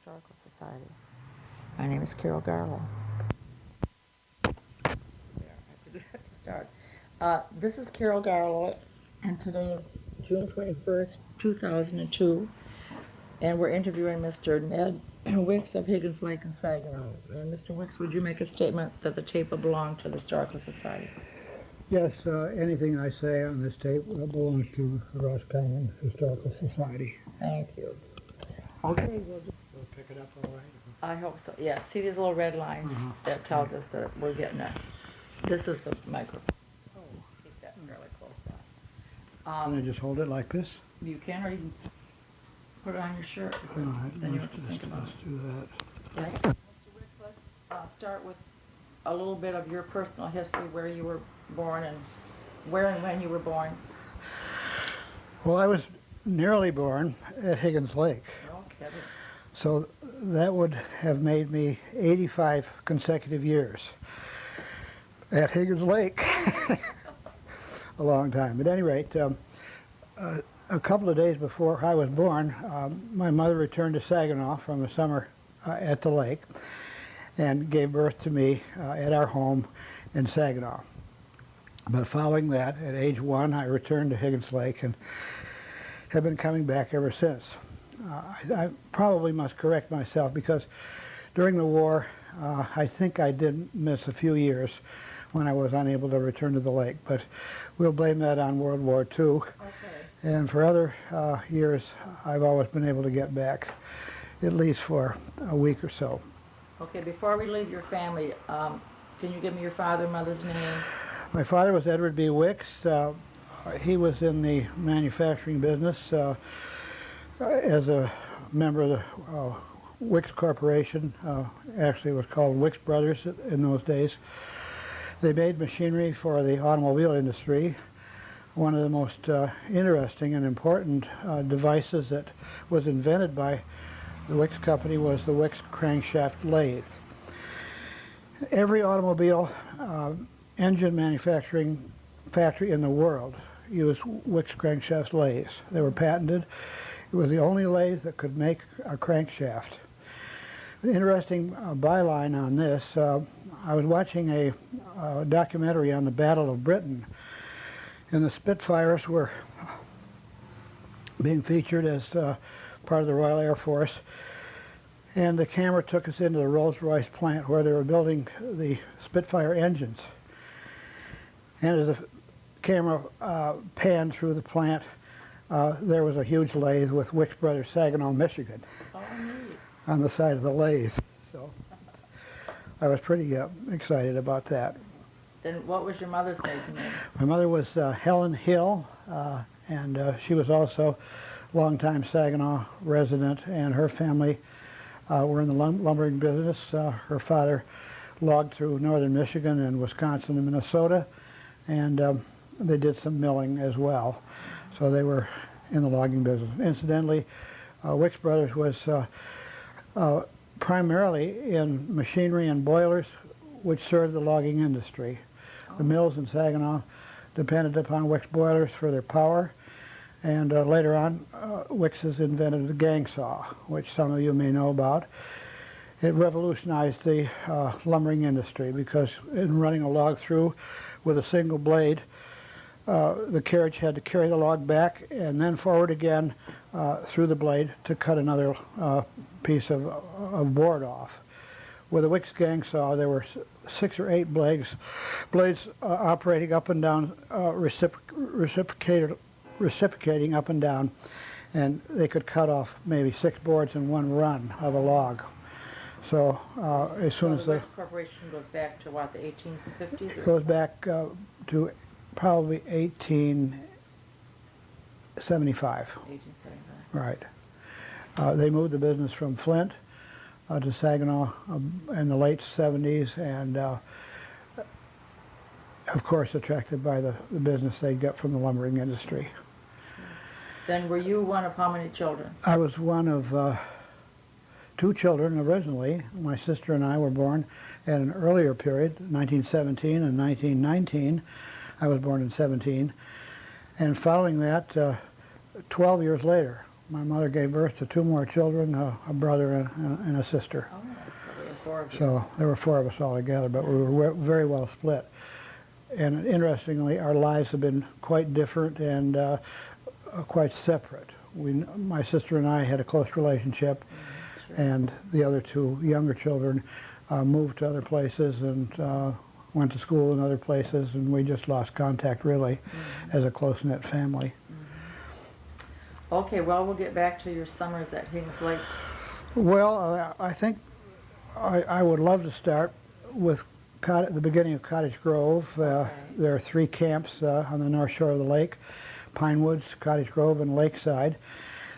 Historical Society. My name is Carol Garlow. There, I forgot to start. This is Carol Garlow, and today is June 21st, 2002, and we're interviewing Mr. Ned Wickes of Higgins Lake and Saginaw. And Mr. Wickes, would you make a statement that the tape will belong to the Historical Society? Yes, anything I say on this tape belongs to the Roscommon Historical Society. Thank you. Okay, We'll pick it up all right. I hope so. Yeah, see these little red lines that tells us that we're getting it. This is the microphone. Oh, keep that fairly close by. And I just hold it like this? You can, or you can put it on your shirt. All right, Then you have to think about let's do that. it. Yeah. Mr. Wick, let's start with a little bit of your personal history, where you were born and where and when you were born. Well, I was nearly born at Higgins Lake, Okay. so that would have made me 85 consecutive years at Higgins Lake. A long time. At any rate, a couple of days before I was born, my mother returned to Saginaw from a summer at the lake and gave birth to me at our home in Saginaw. But following that, at age 1, I returned to Higgins Lake and have been coming back ever since. I probably must correct myself because during the war, I think I did miss a few years when I was unable to return to the lake, but we'll blame that on World War II. Okay. And for other years, I've always been able to get back, at least for a week or so. Okay, before we leave your family, can you give me your father and mother's name? My father was Edward B. Wickes. He was in the manufacturing business as a member of the Wickes Corporation. Actually, it was called Wickes Brothers in those days. They made machinery for the automobile industry. One of the most interesting and important devices that was invented by the Wickes company was the Wickes crankshaft lathe. Every automobile engine manufacturing factory in the world used Wickes crankshaft lathes. They were patented. It was the only lathe that could make a crankshaft. An interesting byline on this, I was watching a documentary on the Battle of Britain, and the Spitfires were being featured as part of the Royal Air Force, and the camera took us into the Rolls-Royce plant where they were building the Spitfire engines. And as the camera panned through the plant, there was a huge lathe with Wickes Brothers, Saginaw, Michigan, on the side of the lathe. So I was pretty excited about that. Then what was your mother's maiden name? My mother was Helen Hill, and she was also a longtime Saginaw resident, and her family were in the lumbering business. Her father logged through northern Michigan and Wisconsin and Minnesota, and they did some milling as well. So they were in the logging business. Incidentally, Wickes Brothers was primarily in machinery and boilers which served the logging industry. The mills in Saginaw depended upon Wickes boilers for their power, and later on Wickes has invented the gang saw, which some of you may know about. It revolutionized the lumbering industry because in running a log through with a single blade, the carriage had to carry the log back and then forward again through the blade to cut another piece of board off. With a Wickes gang saw, there were 6 or 8 blades operating up and down, reciprocating up and down, and they could cut off maybe 6 boards in one run of a log. So as soon as the Wickes Corporation goes back to what, the 1850s? It goes back to probably 1875. 1875. Right. They moved the business from Flint to Saginaw in the late 70s, and of course attracted by the business they got from the lumbering industry. Then were you one of how many children? I was one of 2 children originally. My sister and I were born at an earlier period, 1917 and 1919. I was born in 17. And following that, 12 years later, My mother gave birth to 2 more children, a brother and a sister. Oh, so we have 4 of you. So there were 4 of us all together, but we were very well split. And interestingly, our lives have been quite different and quite separate. My sister and I had a close relationship, Sure. and the other 2 younger children moved to other places and went to school in other places, and we just lost contact really as a close-knit family. Okay, well, we'll get back to your summers at Higgins Lake. Well, I think I would love to start with the beginning of Cottage Grove. Okay. There are 3 camps on the north shore of the lake: Pine Woods, Cottage Grove, and Lakeside.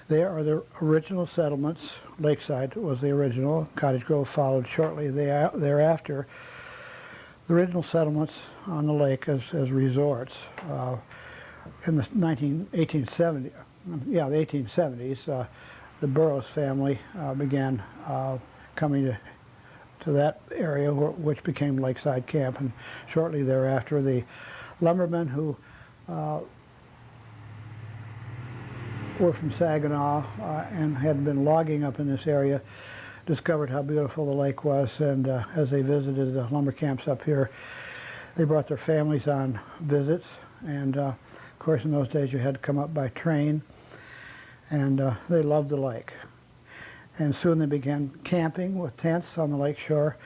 They are the original settlements. Lakeside was the original. Cottage Grove followed shortly thereafter. The original settlements on the lake as resorts. In the 1870s, the 1870s, the Burroughs family began coming to that area, which became Lakeside Camp, and shortly thereafter the lumbermen who were from Saginaw and had been logging up in this area discovered how beautiful the lake was, and as they visited the lumber camps up here, they brought their families on visits, and of course in those days you had to come up by train, and they loved the lake. And soon they began camping with tents on the lake shore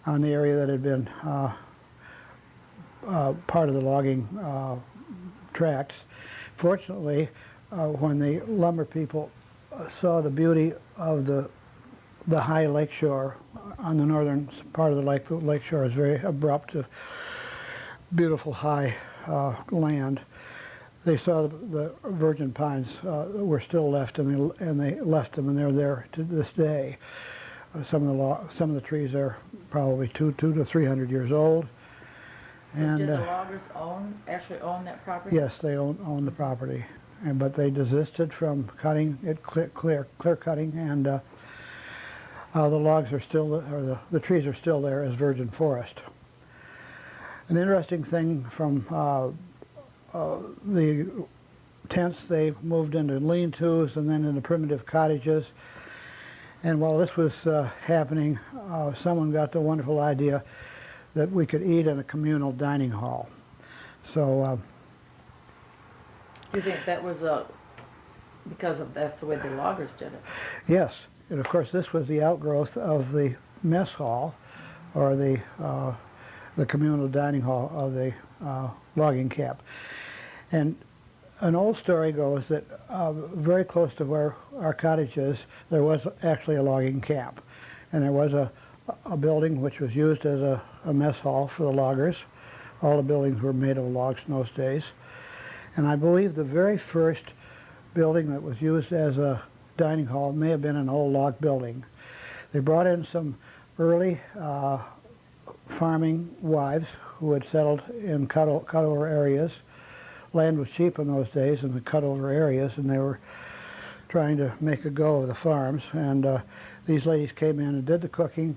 on the area that had been part of the logging tracts. Fortunately, when the lumber people saw the beauty of the high lake shore on the northern part of the lake shore is very abrupt, beautiful high land. They saw the virgin pines were still left, and they left them, and they're there to this day. Some of the trees are probably 200 to 300 years old. And did the loggers actually own that property? yes, they own the property, but they desisted from cutting it, clear cutting, and the logs are still, or the trees are still there as virgin forest. An interesting thing from the tents, they moved into lean-tos and then into primitive cottages. And while this was happening, someone got the wonderful idea that we could eat in a communal dining hall. So You think that was because that's the way the loggers did it? yes, and of course this was the outgrowth of the mess hall, or the communal dining hall of the logging camp. And an old story goes that very close to where our cottage is, there was actually a logging camp. And there was a building which was used as a mess hall for the loggers. All the buildings were made of logs in those days. And I believe the very first building that was used as a dining hall may have been an old log building. They brought in some early farming wives who had settled in cutover areas. Land was cheap in those days in the cutover areas, and they were trying to make a go of the farms. And these ladies came in and did the cooking.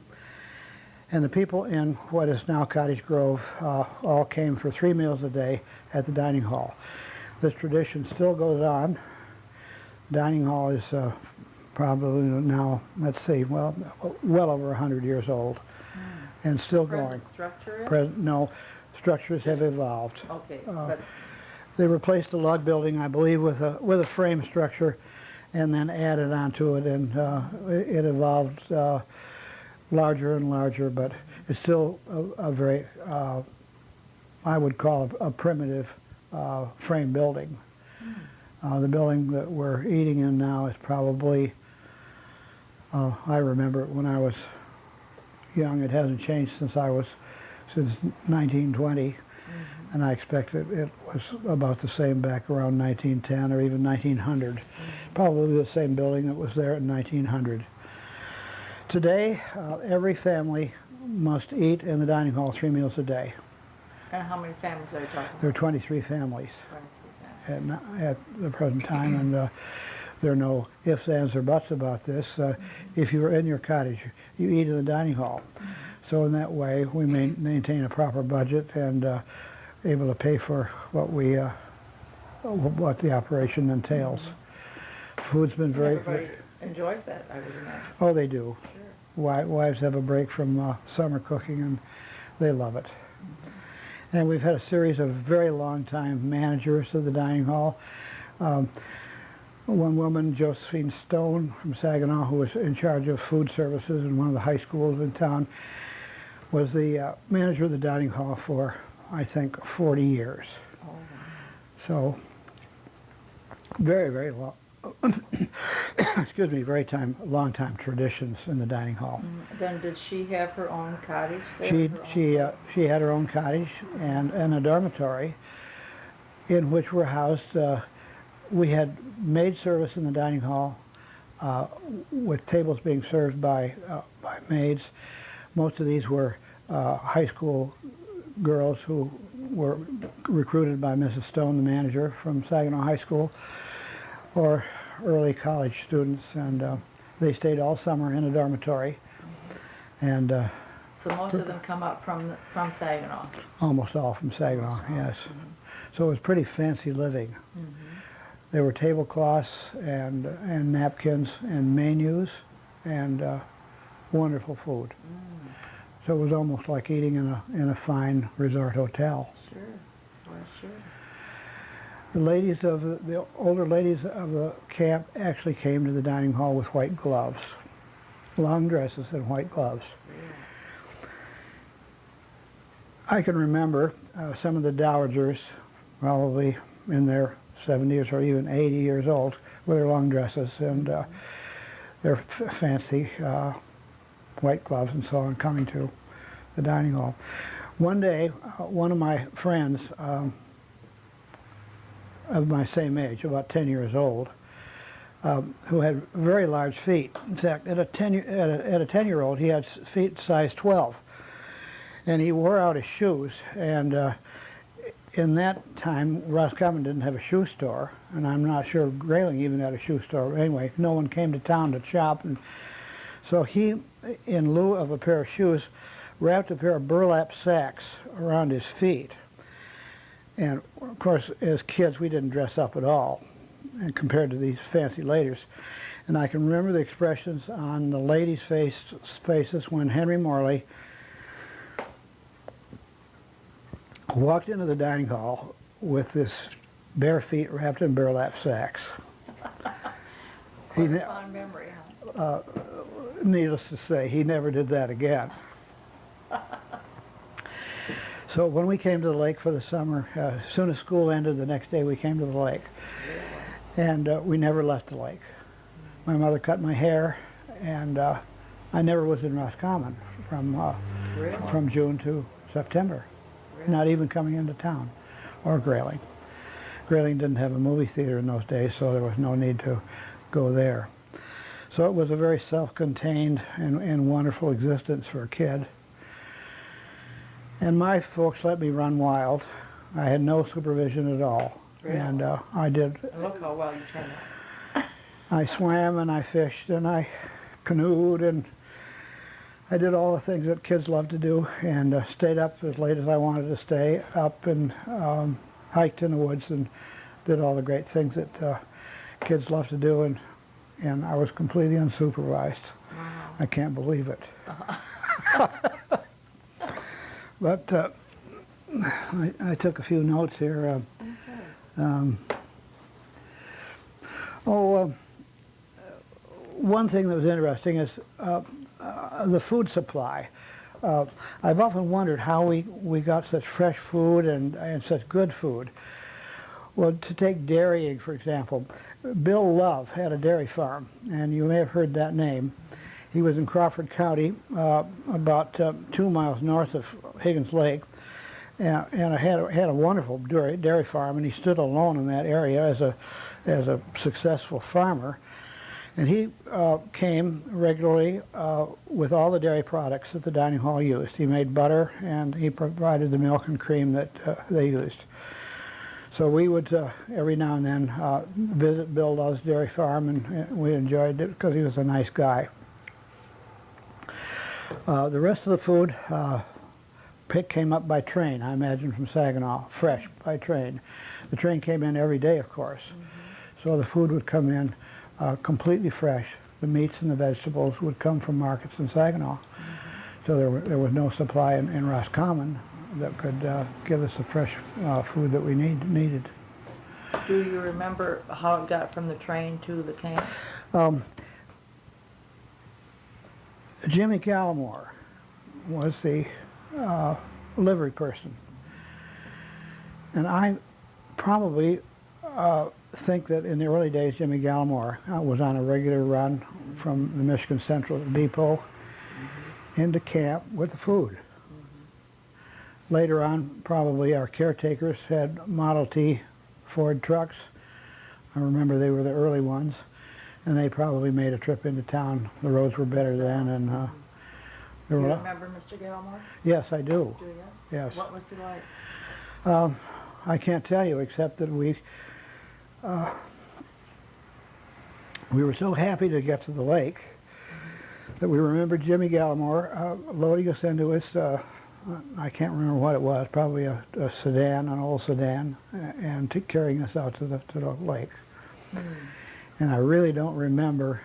And the people in what is now Cottage Grove all came for 3 meals a day at the dining hall. This tradition still goes on. Dining hall is probably now, let's see, well over 100 years old, and still going. Structure is? No, structures have evolved. Okay, but They replaced the log building, I believe, with a frame structure, and then added onto it, and it evolved larger and larger. But it's still a very, I would call a primitive frame building. The building that we're eating in now is probably, I remember it when I was young. It hasn't changed since 1920. And I expect it was about the same back around 1910 or even 1900. Probably the same building that was there in 1900. Today, every family must eat in the dining hall 3 meals a day. and how many families are you talking There are about? 23 families 23 families. at the present time, and there are no ifs, ands, or buts about this. If you're in your cottage, you eat in the dining hall. So in that way, we maintain a proper budget and able to pay for what the operation entails. Food's been And very, everybody enjoys that, I would imagine. oh, they do. Sure. Wives have a break from summer cooking and they love it. And we've had a series of very long-time managers of the dining hall. One woman, Josephine Stone from Saginaw, who was in charge of food services in one of the high schools in town, was the manager of the dining hall for, I think, 40 years. Oh, wow. So, very, very long, excuse me, long time traditions in the dining hall. Then did she have her own cottage there? She had her own cottage and a dormitory in which were housed. We had maid service in the dining hall with tables being served by maids. Most of these were high school girls who were recruited by Mrs. Stone, the manager from Saginaw High School, or early college students, and they stayed all summer in a dormitory. And So most of them come up from Saginaw. almost all from Saginaw, yes. So it was pretty fancy living. There were tablecloths and napkins and menus and wonderful food. So it was almost like eating in a fine resort hotel. Sure, well, sure. The older ladies of the camp actually came to the dining hall with white gloves, long dresses and white gloves. I can remember some of the dowagers, probably in their 70s or even 80 years old, with their long dresses and their fancy white gloves and so on, coming to the dining hall. One day, one of my friends of my same age, about 10 years old, who had very large feet. In fact, at a 10-year-old, he had feet size 12. And he wore out his shoes, and in that time, Roscommon didn't have a shoe store, and I'm not sure Grayling even had a shoe store. Anyway, no one came to town to shop, and so he, in lieu of a pair of shoes, wrapped a pair of burlap sacks around his feet. And of course, as kids, we didn't dress up at all, and compared to these fancy ladies. And I can remember the expressions on the ladies' faces when Henry Morley walked into the dining hall with his bare feet wrapped in burlap sacks. What a fond memory, huh? Needless to say, he never did that again. So when we came to the lake for the summer, as soon as school ended, the next day we came to the lake. And we never left the lake. My mother cut my hair, and I never was in Roscommon from June to September. Not even coming into town, or Grayling. Grayling didn't have a movie theater in those days, so there was no need to go there. So it was a very self-contained and wonderful existence for a kid. And my folks let me run wild. I had no supervision at all. Really? And I did. And look how well you turned out. I swam and I fished and I canoed and I did all the things that kids love to do, and stayed up as late as I wanted to stay up, and hiked in the woods and did all the great things that kids love to do, and I was completely unsupervised. Wow. I can't believe it. But I took a few notes here. One thing that was interesting is the food supply. I've often wondered how we got such fresh food and such good food. Well, to take dairying, for example, Bill Love had a dairy farm, and you may have heard that name. He was in Crawford County, about 2 miles north of Higgins Lake, and I had a wonderful dairy farm, and he stood alone in that area as a successful farmer. And he came regularly with all the dairy products that the dining hall used. He made butter, and he provided the milk and cream that they used. So we would, every now and then, visit Bill Love's dairy farm, and we enjoyed it because he was a nice guy. The rest of the food came up by train, I imagine, from Saginaw, fresh by train. The train came in every day, of course. So the food would come in completely fresh. The meats and the vegetables would come from markets in Saginaw. So there was no supply in Roscommon that could give us the fresh food that we needed. Do you remember how it got from the train to the camp? Jimmy Gallimore was the livery person. And I probably think that in the early days, Jimmy Gallimore was on a regular run from the Michigan Central Depot into camp with the food. Later on, probably our caretakers had Model T Ford trucks. I remember they were the early ones, and they probably made a trip into town. The roads were better then, and Do there you were. remember Mr. Gallimore? Yes, I do. Do you? Yes. What was he like? I can't tell you except that we were so happy to get to the lake that we remembered Jimmy Gallimore loading us into his, I can't remember what it was, probably a sedan, an old sedan, and carrying us out to the lake. And I really don't remember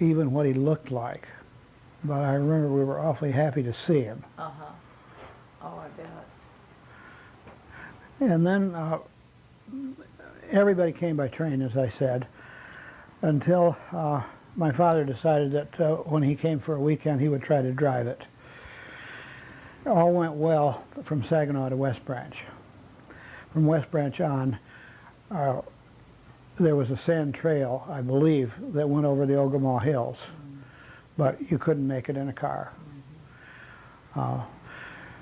even what he looked like, but I remember we were awfully happy to see him. Uh-huh. Oh, I bet. And then everybody came by train, as I said, until my father decided that when he came for a weekend, he would try to drive it. All went well from Saginaw to West Branch. From West Branch on, there was a sand trail, I believe, that went over the Ogemaw Hills, but you couldn't make it in a car.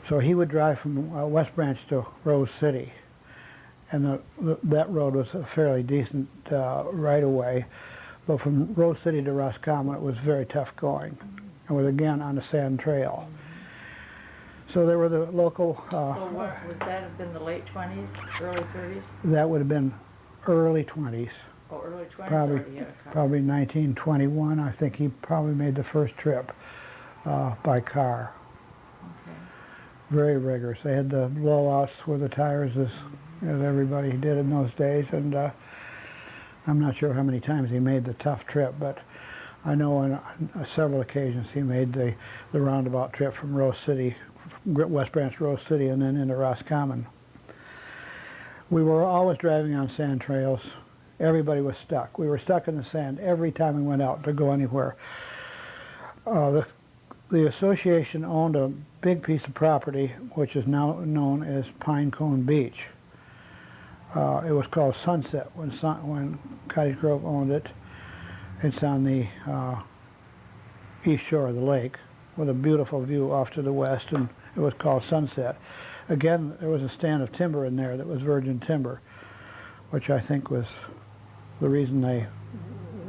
So he would drive from West Branch to Rose City, and that road was a fairly decent right-of-way, but from Rose City to Roscommon it was very tough going, and was again on a sand trail. So there were the local... So what, would that have been the late 20s, early 30s? That would have been early 20s. Oh, early 20s Probably, already had a car. probably 1921. I think he probably made the first trip by car. Okay. Very rigorous. They had the blowouts with the tires as everybody did in those days, and I'm not sure how many times he made the tough trip, but I know on several occasions he made the roundabout trip from Rose City, West Branch Rose City, and then into Roscommon. We were always driving on sand trails. Everybody was stuck. We were stuck in the sand every time we went out to go anywhere. The association owned a big piece of property, which is now known as Pine Cone Beach. It was called Sunset when Cottage Grove owned it. It's on the east shore of the lake with a beautiful view off to the west, and it was called Sunset. Again, there was a stand of timber in there that was virgin timber, which I think was the reason they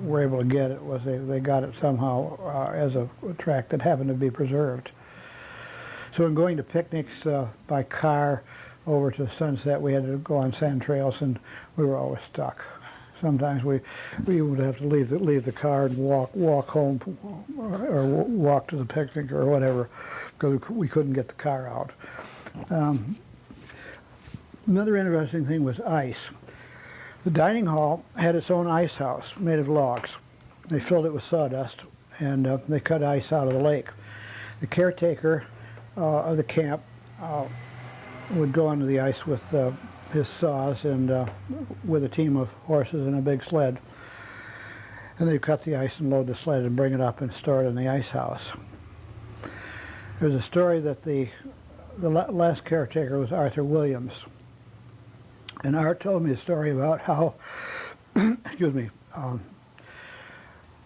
were able to get it, was they got it somehow as a tract that happened to be preserved. So in going to picnics by car over to Sunset, we had to go on sand trails, and we were always stuck. Sometimes we would have to leave the car and walk home, or walk to the picnic or whatever, because we couldn't get the car out. Another interesting thing was ice. The dining hall had its own ice house made of logs. They filled it with sawdust, and they cut ice out of the lake. The caretaker of the camp would go onto the ice with his saws and with a team of horses and a big sled. And they'd cut the ice and load the sled and bring it up and store it in the ice house. There's a story that the last caretaker was Arthur Williams. And Art told me a story about how, excuse me,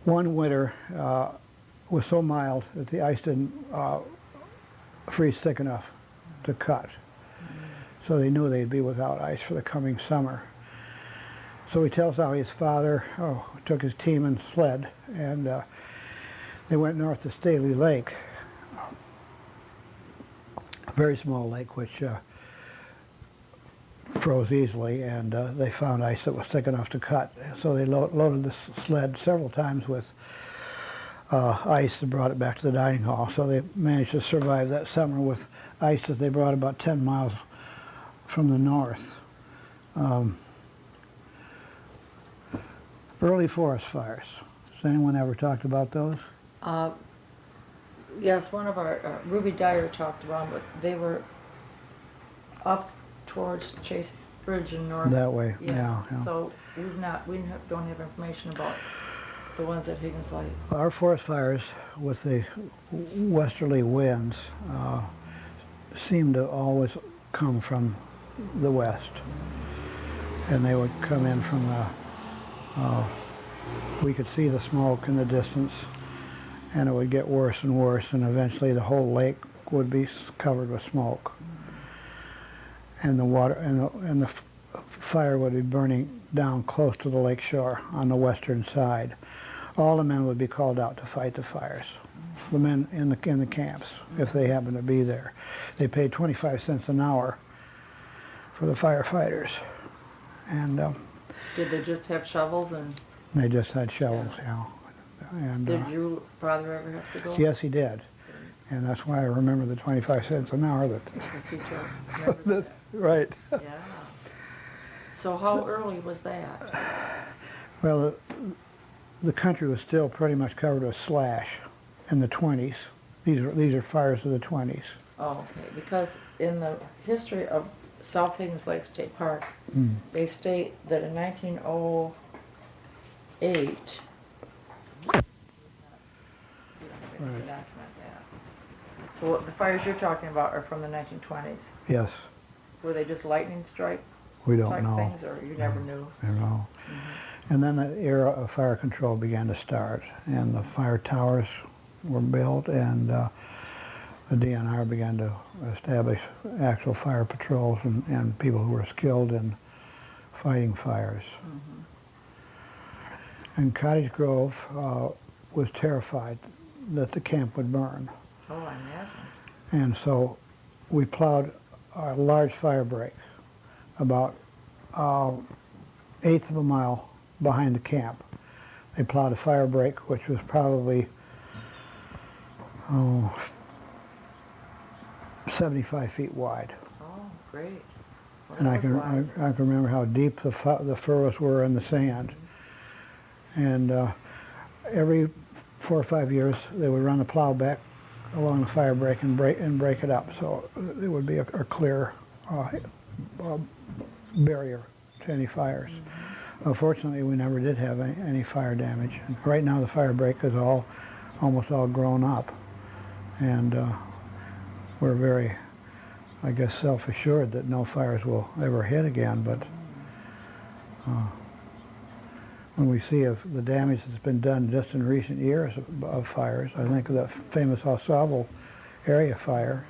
one winter was so mild that the ice didn't freeze thick enough to cut. So they knew they'd be without ice for the coming summer. So he tells how his father took his team and sled, and they went north to Staley Lake, a very small lake which froze easily, and they found ice that was thick enough to cut. So they loaded the sled several times with ice and brought it back to the dining hall. So they managed to survive that summer with ice that they brought about 10 miles from the north. Early forest fires. Has anyone ever talked about those? Uh, yes, one of our, Ruby Dyer talked about them, but they were up towards Chase Bridge in North. That way, yeah. So don't have information about the ones at Higgins Lake. Our forest fires with the westerly winds seem to always come from the west. And they would come in from we could see the smoke in the distance, and it would get worse and worse, and eventually the whole lake would be covered with smoke. And the water and the fire would be burning down close to the lake shore on the western side. All the men would be called out to fight the fires. The men in the camps, if they happened to be there. They paid 25 cents an hour for the firefighters. And Did they just have shovels and? they just had shovels, yeah. And, Did your father ever have to go? yes, he did. And that's why I remember the 25 cents an hour that, Remember right. that? Yeah. So how early was that? Well, the country was still pretty much covered with slash in the 20s. These are fires of the 20s. Oh, okay, because in the history of South Higgins Lake State Park, they state that in 1908, Right. document that. So the fires you're talking about are from the 1920s. Yes, Were they just lightning strike we don't type know. things, or you never knew? You know. And then the era of fire control began to start, and the fire towers were built, and the DNR began to establish actual fire patrols and people who were skilled in fighting fires. And Cottage Grove was terrified that the camp would burn. Oh, I imagine. And so we plowed a large fire break about eighth of a mile behind the camp. They plowed a fire break which was probably 75 feet wide. Oh, great. Well, And I that can was wise. I can remember how deep the furrows were in the sand. And every 4 or 5 years they would run the plow back along the fire break and break it up, so it would be a clear barrier to any fires. Unfortunately, we never did have any fire damage. And right now, the fire break is almost all grown up, and we're very, I guess, self-assured that no fires will ever hit again. But when we see of the damage that's been done just in recent years of fires, I think of the famous Osable area fire.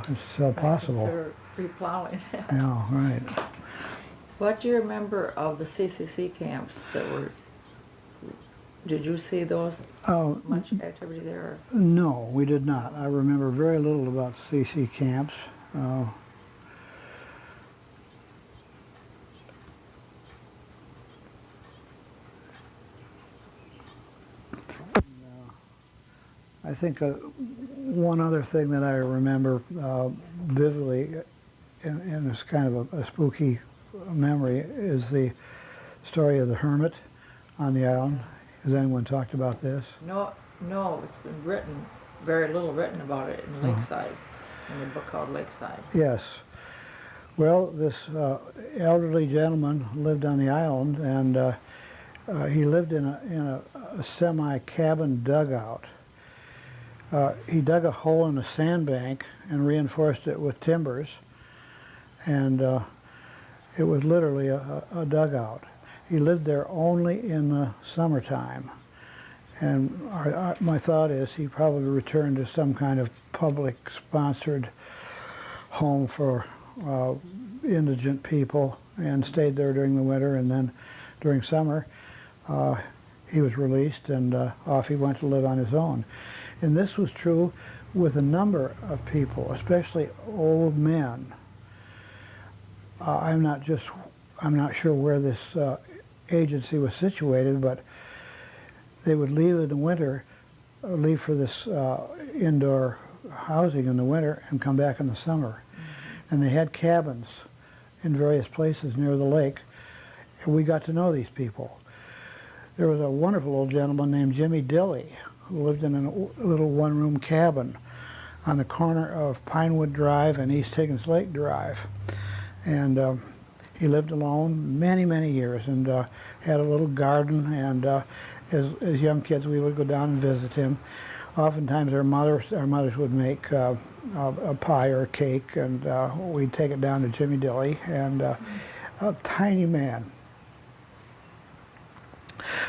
It's still possible. Consider replowing. Yeah, right. What do you remember of the CCC camps that were? Did you see those? Oh, Much activity there? no, we did not. I remember very little about CC camps. I think one other thing that I remember vividly, and it's kind of a spooky memory, is the story of the hermit on the island. Has anyone talked about this? No, it's been written, very little written about it in Lakeside, in a book called Lakeside. Yes. Well, this elderly gentleman lived on the island, and he lived in a semi-cabin dugout. He dug a hole in the sandbank and reinforced it with timbers, and it was literally a dugout. He lived there only in the summertime, and my thought is he probably returned to some kind of public-sponsored home for indigent people and stayed there during the winter, and then during summer he was released and off he went to live on his own. And this was true with a number of people, especially old men. I'm not sure where this agency was situated, but they would leave in the winter, leave for this indoor housing in the winter and come back in the summer. And they had cabins in various places near the lake, and we got to know these people. there was a wonderful old gentleman named Jimmy Dilly who lived in a little one-room cabin on the corner of Pinewood Drive and East Higgins Lake Drive. And he lived alone many, many years and had a little garden. And as young kids, we would go down and visit him. Oftentimes, our mothers would make a pie or a cake, and we'd take it down to Jimmy Dilly. And a tiny man,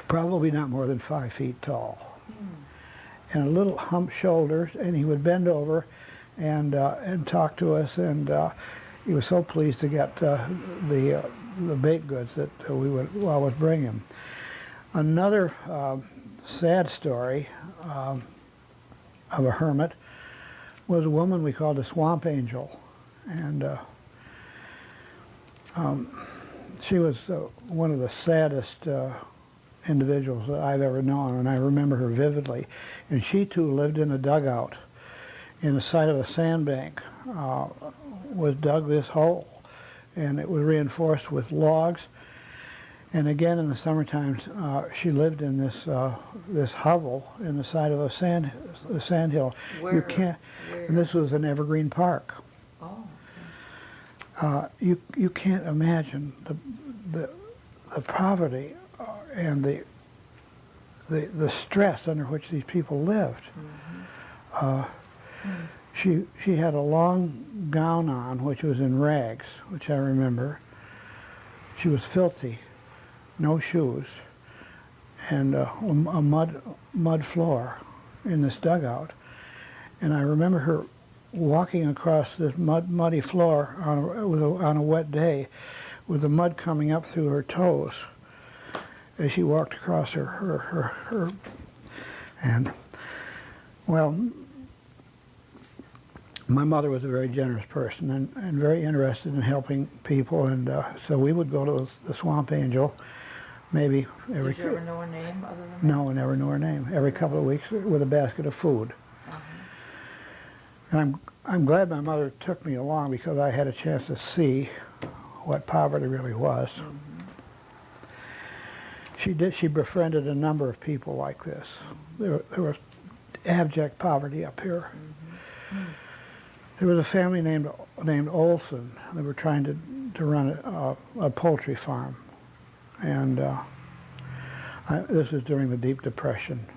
probably not more than 5 feet tall, and a little humped shoulders. And he would bend over and talk to us. And he was so pleased to get the baked goods that we would always bring him. Another sad story of a hermit was a woman we called the Swamp Angel, and she was one of the saddest individuals that I've ever known, and I remember her vividly. And she too lived in a dugout in the side of a sandbank. Was dug this hole, and it was reinforced with logs. And again, in the summertime, she lived in this hovel in the side of a sand hill. Where? You can't. Where? And this was in Evergreen Park. Oh. You can't imagine the poverty and the stress under which these people lived. She had a long gown on, which was in rags, which I remember. She was filthy, no shoes, and a mud floor in this dugout. And I remember her walking across this muddy floor on a wet day, with the mud coming up through her toes as she walked across her and well. My mother was a very generous person and very interested in helping people, and so we would go to the Swamp Angel maybe every... Did you ever know her name other than that? No, I never knew her name. Every couple of weeks with a basket of food. And I'm glad my mother took me along, because I had a chance to see what poverty really was. She befriended a number of people like this. There was abject poverty up here. There was a family named Olson. They were trying to run a poultry farm, and this was during the Deep Depression,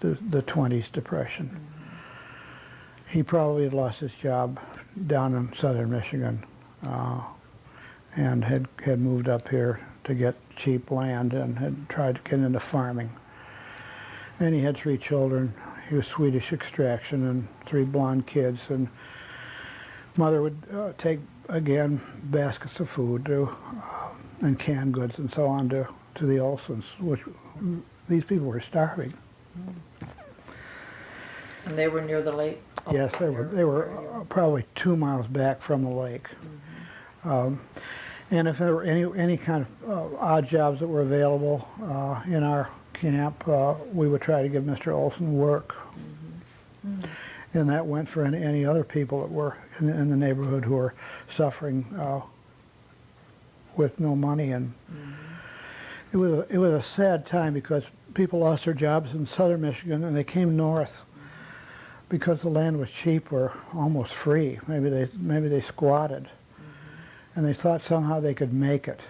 the 20s Depression. He probably had lost his job down in southern Michigan, and had moved up here to get cheap land and had tried to get into farming. And he had 3 children. He was Swedish extraction, and 3 blonde kids. And mother would take, again, baskets of food and canned goods and so on to the Olsons, which these people were starving. And they were near the lake? Yes, they were probably 2 miles back from the lake. And if there were any kind of odd jobs that were available in our camp, we would try to give Mr. Olson work. And that went for any other people that were in the neighborhood who were suffering with no money. And it was a sad time, because people lost their jobs in southern Michigan and they came north because the land was cheap or almost free. Maybe they squatted, and they thought somehow they could make it.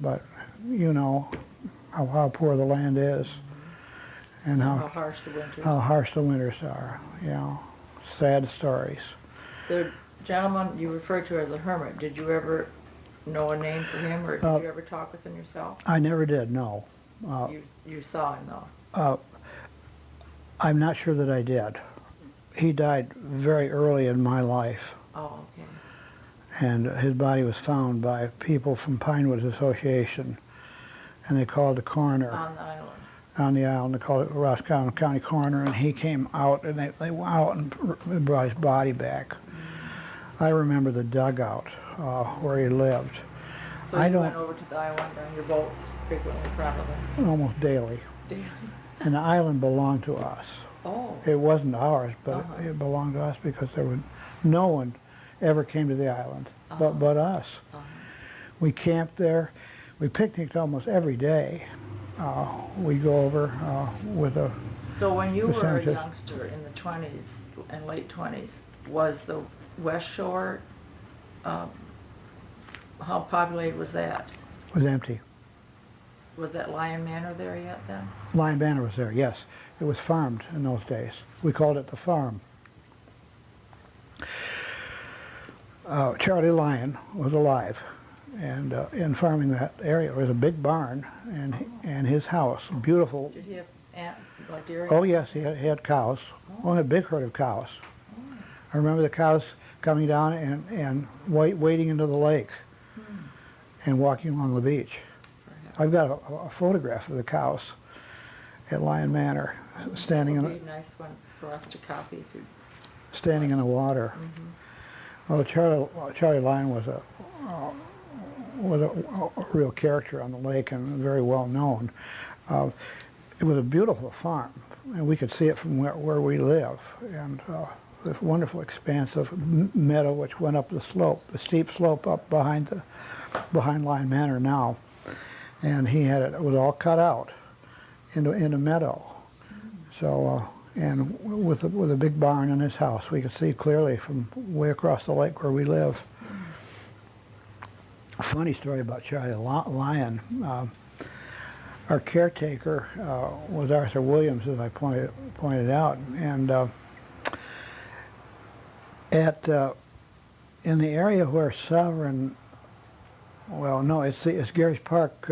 But you know how poor the land is, and how harsh the winters are. You know, sad stories. The gentleman you referred to as a hermit, did you ever know a name for him, or did you ever talk with him yourself? I never did. No. You saw him though. I'm not sure that I did. He died very early in my life. Oh, okay. And his body was found by people from Pinewood Association, and they called the coroner. On the island. On the island, they called it Roscommon County Coroner, and he came out, and they went out and brought his body back. I remember the dugout where he lived. So you went over to the island on your boats frequently, probably? Almost daily. Daily. And the island belonged to us. Oh. It wasn't ours, but it belonged to us, because no one ever came to the island but us. We camped there. We picnicked almost every day. we go over with a So when you the were a sandwiches. youngster in the 20s and late 20s, was the West Shore, um, how populated was that? Was empty. Was that Lion Manor there yet then? Lion Banner was there, yes. It was farmed in those days. We called it the farm. Charlie Lyon was alive, and in farming that area, there was a big barn and his house, beautiful. Did he have like dairy? Oh yes, he had cows. Oh, he had a big herd of cows. I remember the cows coming down and wading into the lake and walking along the beach. I've got a photograph of the cows at Lion Manor, standing That in would be a nice one for us to copy if you. standing in the water. Well, Charlie Lyon was a real character on the lake and very well known. It was a beautiful farm, and we could see it from where we live. And this wonderful expanse of meadow which went up the slope, the steep slope up behind Lion Manor now. And he had it was all cut out in a meadow. So and with a big barn in his house, we could see clearly from way across the lake where we live. A funny story about Charlie Lyon. Our caretaker was Arthur Williams, as I pointed out, and in the area where Sovereign, well, no, it's Garrish Park.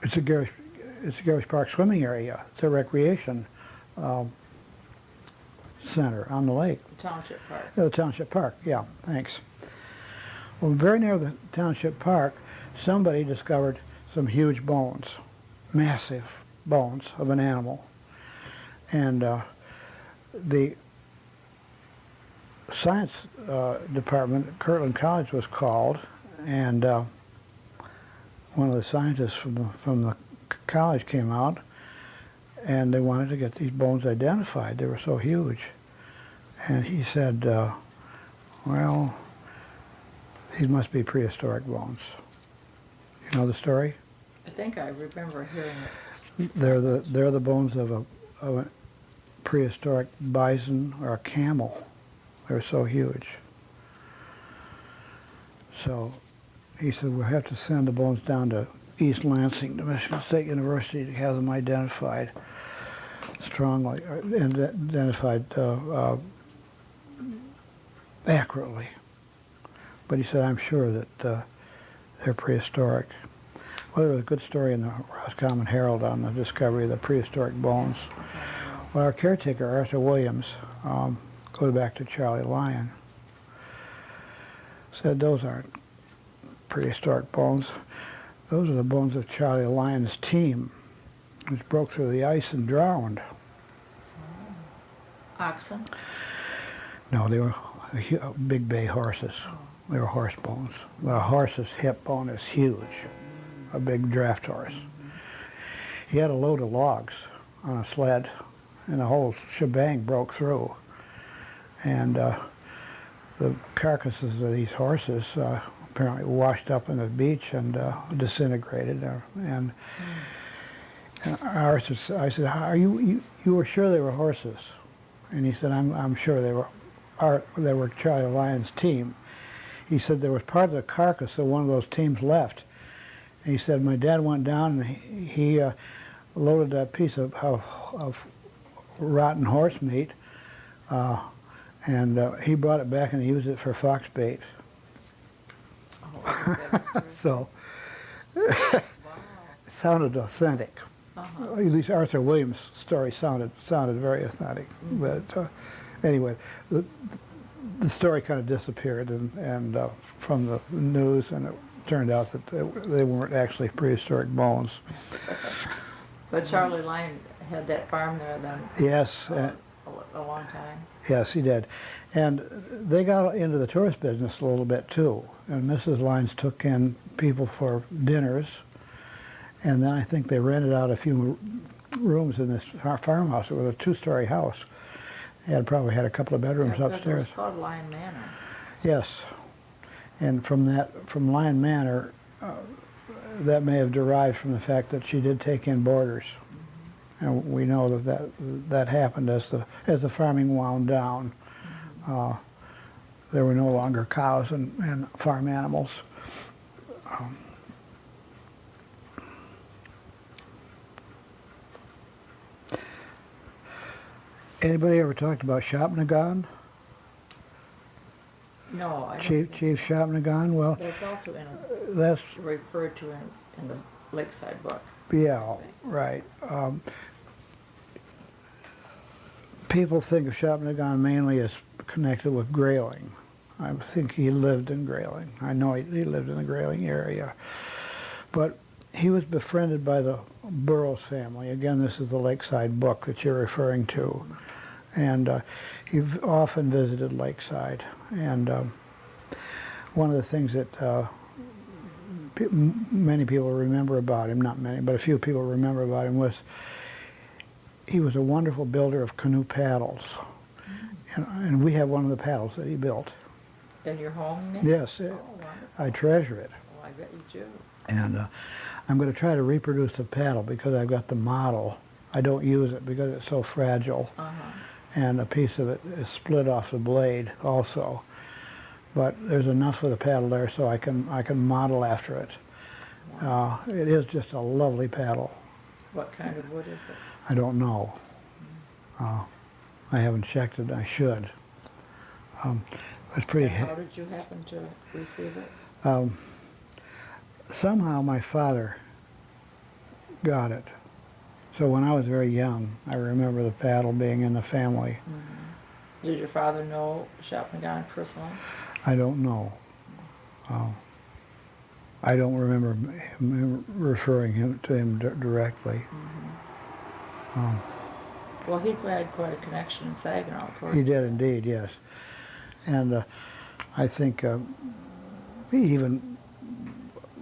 It's a Garrish Park swimming area. It's a recreation center on the lake. The Township Park. The Township Park, yeah, thanks. Well, very near the Township Park, somebody discovered some huge bones, massive bones of an animal. And the science department at Kirtland College was called, and one of the scientists from the college came out, and they wanted to get these bones identified. They were so huge. And he said, well, these must be prehistoric bones. You know the story? I think I remember hearing it. They're the bones of a prehistoric bison or a camel. They're so huge. So he said, we'll have to send the bones down to East Lansing, to Michigan State University, to have them identified strongly, and identified accurately. But he said, I'm sure that they're prehistoric. Well, there was a good story in the Roscommon Herald on the discovery of the prehistoric bones. Well, our caretaker, Arthur Williams, goes back to Charlie Lyon, said those aren't prehistoric bones. Those are the bones of Charlie Lyon's team, which broke through the ice and drowned. Oxen? No, they were big bay horses. They were horse bones. But a horse's hip bone is huge, a big draft horse. He had a load of logs on a sled, and the whole shebang broke through. And the carcasses of these horses apparently washed up on the beach and disintegrated. And I said, "Are you were sure they were horses?" And he said, "I'm sure they were Charlie Lyon's team." He said there was part of the carcass of one of those teams left. And he said, my dad went down and he loaded that piece of rotten horse meat, and he brought it back and he used it for fox bait. Oh, So wow. it sounded authentic. Uh-huh. At least Arthur Williams' story sounded very authentic. But anyway, the story kind of disappeared and from the news, and it turned out that they weren't actually prehistoric bones. But Charlie Lyon had that farm there then? Yes. A long time? Yes, he did. And they got into the tourist business a little bit too. And Mrs. Lyons took in people for dinners, and then I think they rented out a few rooms in this farmhouse. It was a two-story house. It probably had a couple of bedrooms upstairs. It was called Lion Manor. Yes. And from Lion Manor, that may have derived from the fact that she did take in boarders. And we know that happened as the farming wound down. There were no longer cows and farm animals. Anybody ever talked about Shopnagon? No, I don't Chief think so. Shopnagon? Well, That's also that's, referred to in the Lakeside book. yeah, right. People think of Shopnagon mainly as connected with Grayling. I think he lived in Grayling. I know he lived in the Grayling area. But he was befriended by the Burroughs family. Again, this is the Lakeside book that you're referring to. And he often visited Lakeside. And one of the things that many people remember about him, not many, but a few people remember about him, was he was a wonderful builder of canoe paddles. And we have one of the paddles that he built. In your home, you mean? Yes, Oh, wonderful. I treasure it. Oh, I bet you do. And I'm going to try to reproduce the paddle because I've got the model. I don't use it because it's so fragile. And a piece of it is split off the blade also. But there's enough of the paddle there so I can model after it. It is just a lovely paddle. What kind of wood is it? I don't know. I haven't checked it. I should. It's pretty. And how did you happen to receive it? Somehow my father got it. So when I was very young, I remember the paddle being in the family. Did your father know Shopnagon personally? I don't know. I don't remember him referring to him directly. Well, he had quite a connection in Saginaw. He did indeed, yes. And I think he even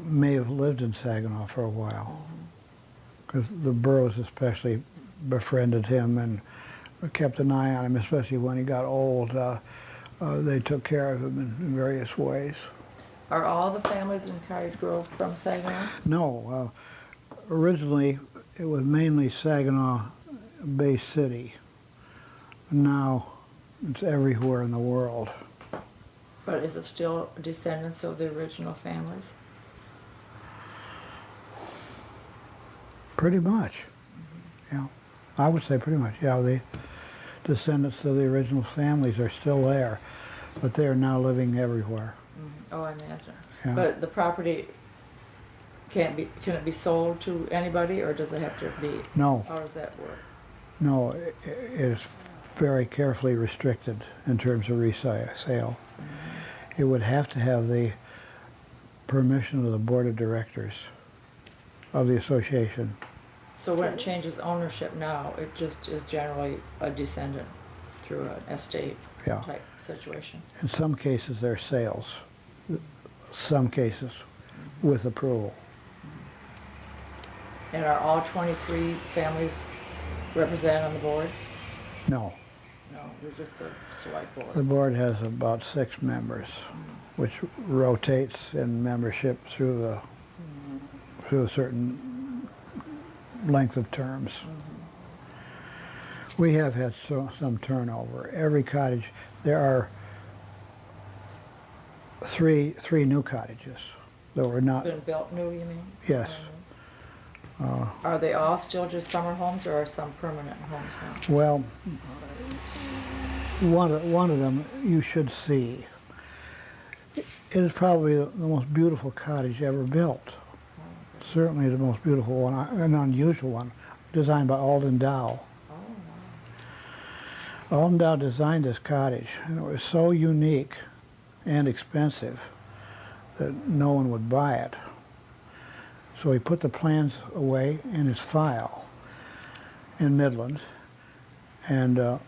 may have lived in Saginaw for a while. Because the Burroughs especially befriended him and kept an eye on him, especially when he got old. They took care of him in various ways. Are all the families in Cottage Grove from Saginaw? No, originally it was mainly Saginaw Bay City. Now it's everywhere in the world. But is it still descendants of the original families? Pretty much, yeah. I would say pretty much, yeah. The descendants of the original families are still there, but they are now living everywhere. Oh, I imagine. Yeah. But the property can it be sold to anybody, or does it have to be? No, How does that work? no, it is very carefully restricted in terms of resale. It would have to have the permission of the board of directors of the association. So when it changes ownership now, it just is generally a descendant through an estate Yeah. type situation. In some cases, they're sales. Some cases with approval. And are all 23 families represented on the board? No, No, you're just a select board. the board has about 6 members, which rotates in membership through a certain length of terms. We have had some turnover. Every cottage, there are three new cottages that were not. Been built new, you mean? Yes. Are they all still just summer homes, or are some permanent homes now? Well, one of them you should see. It is probably the most beautiful cottage ever built. Certainly the most beautiful one, an unusual one, designed by Alden Dow. Alden Dow designed this cottage, and it was so unique and expensive that no one would buy it. So he put the plans away in his file in Midland, and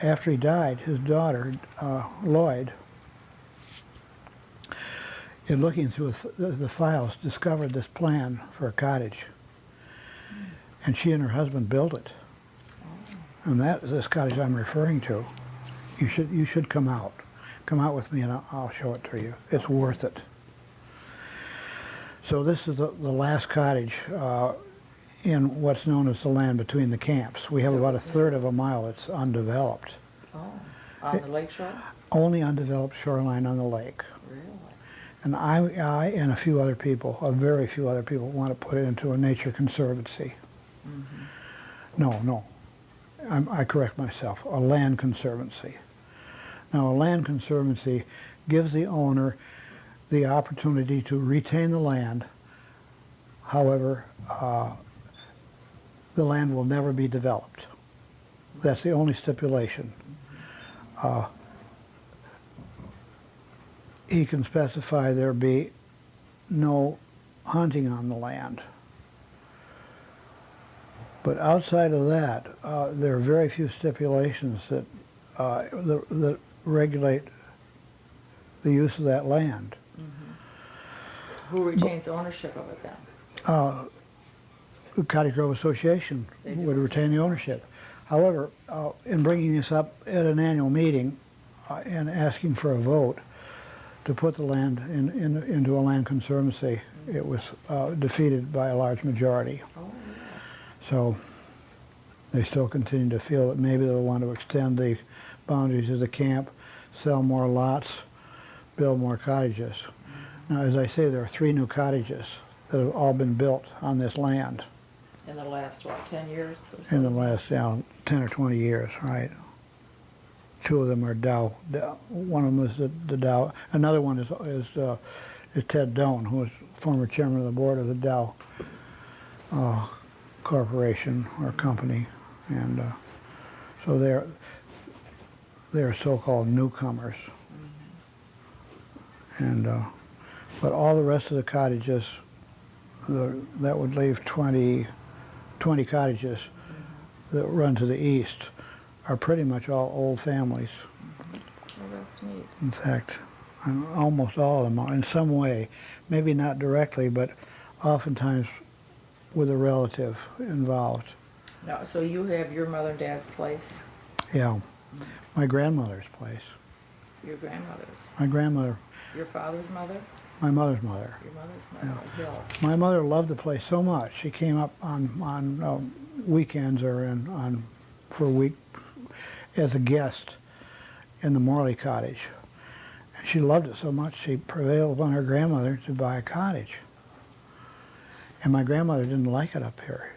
after he died, his daughter, Lloyd, in looking through the files, discovered this plan for a cottage. And she and her husband built it. And that is this cottage I'm referring to. You should come out. Come out with me and I'll show it to you. It's worth it. So this is the last cottage in what's known as the land between the camps. We have about a third of a mile that's undeveloped. Oh, on the lake shore? Only undeveloped shoreline on the lake. Really? And I and a few other people, a very few other people, want to put it into a nature conservancy. No, I correct myself, a land conservancy. Now, a land conservancy gives the owner the opportunity to retain the land. However, the land will never be developed. That's the only stipulation. He can specify there be no hunting on the land. But outside of that, there are very few stipulations that regulate the use of that land. Who retains ownership of it then? The Cottage Grove Association would retain the ownership. However, in bringing this up at an annual meeting and asking for a vote to put the land into a land conservancy, it was defeated by a large majority. Oh, yeah. So they still continue to feel that maybe they'll want to extend the boundaries of the camp, sell more lots, build more cottages. Now, as I say, there are 3 new cottages that have all been built on this land In the last, what, 10 years or so? in the last 10 or 20 years, right? 2 of them are Dow. One of them is the Dow. Another one is Ted Doan, who was former chairman of the board of the Dow Corporation or company, and so they're so-called newcomers. And but all the rest of the cottages, that would leave 20 cottages that run to the east, are pretty much all old families. Well, that's neat. In fact, almost all of them are in some way, maybe not directly, but oftentimes with a relative involved. No, so you have your mother and dad's place, Yeah, my grandmother's place. your grandmother's, My grandmother, your father's mother, my mother's mother. your mother's mother, Hill. My mother loved the place so much. She came up on weekends or for a week as a guest in the Morley cottage. And she loved it so much she prevailed on her grandmother to buy a cottage. And my grandmother didn't like it up here.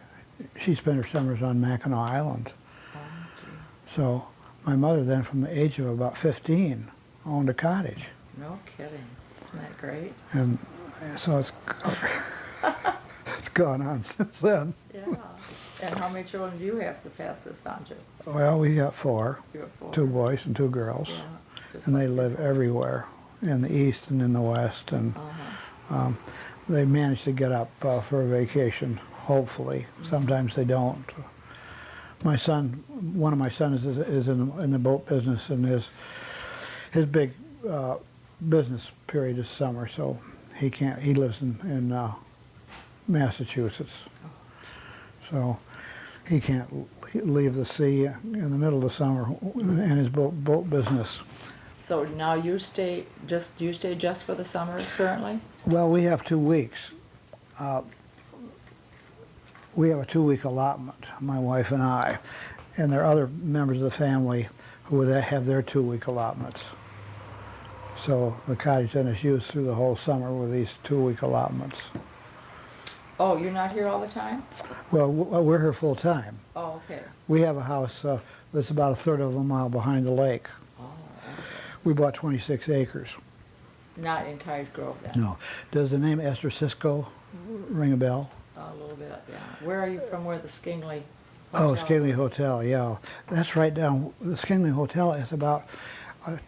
She spent her summers on Mackinac Island. Oh, gee. So my mother then, from the age of about 15, owned a cottage. No kidding. Isn't that great? And so it's gone on since then. Yeah. And how many children do you have to pass this on to? Well, we got 4, You have 4. 2 boys and 2 girls. Yeah. Just And they like live everywhere, in the east and in the west. And Uh-huh. they manage to get up for a vacation, hopefully. Sometimes they don't. My son, one of my sons is in the boat business, and his big business period is summer, so he lives in Massachusetts. So he can't leave the sea in the middle of the summer and his boat business. So now you stay just for the summer currently? Well, we have 2 weeks. We have a 2-week allotment, my wife and I, and there are other members of the family who have their 2-week allotments. So the cottage then is used through the whole summer with these 2-week allotments. Oh, you're not here all the time? Well, we're here full time. Oh, okay. We have a house that's about a third of a mile behind the lake. Oh, okay. We bought 26 acres. Not in Cottage Grove then? No. Does the name Esther Cisco ring a bell? A little bit, yeah. Where are you from, where the Skingley Oh, Hotel Skingley was? Hotel, yeah. That's right down, the Skingley Hotel is about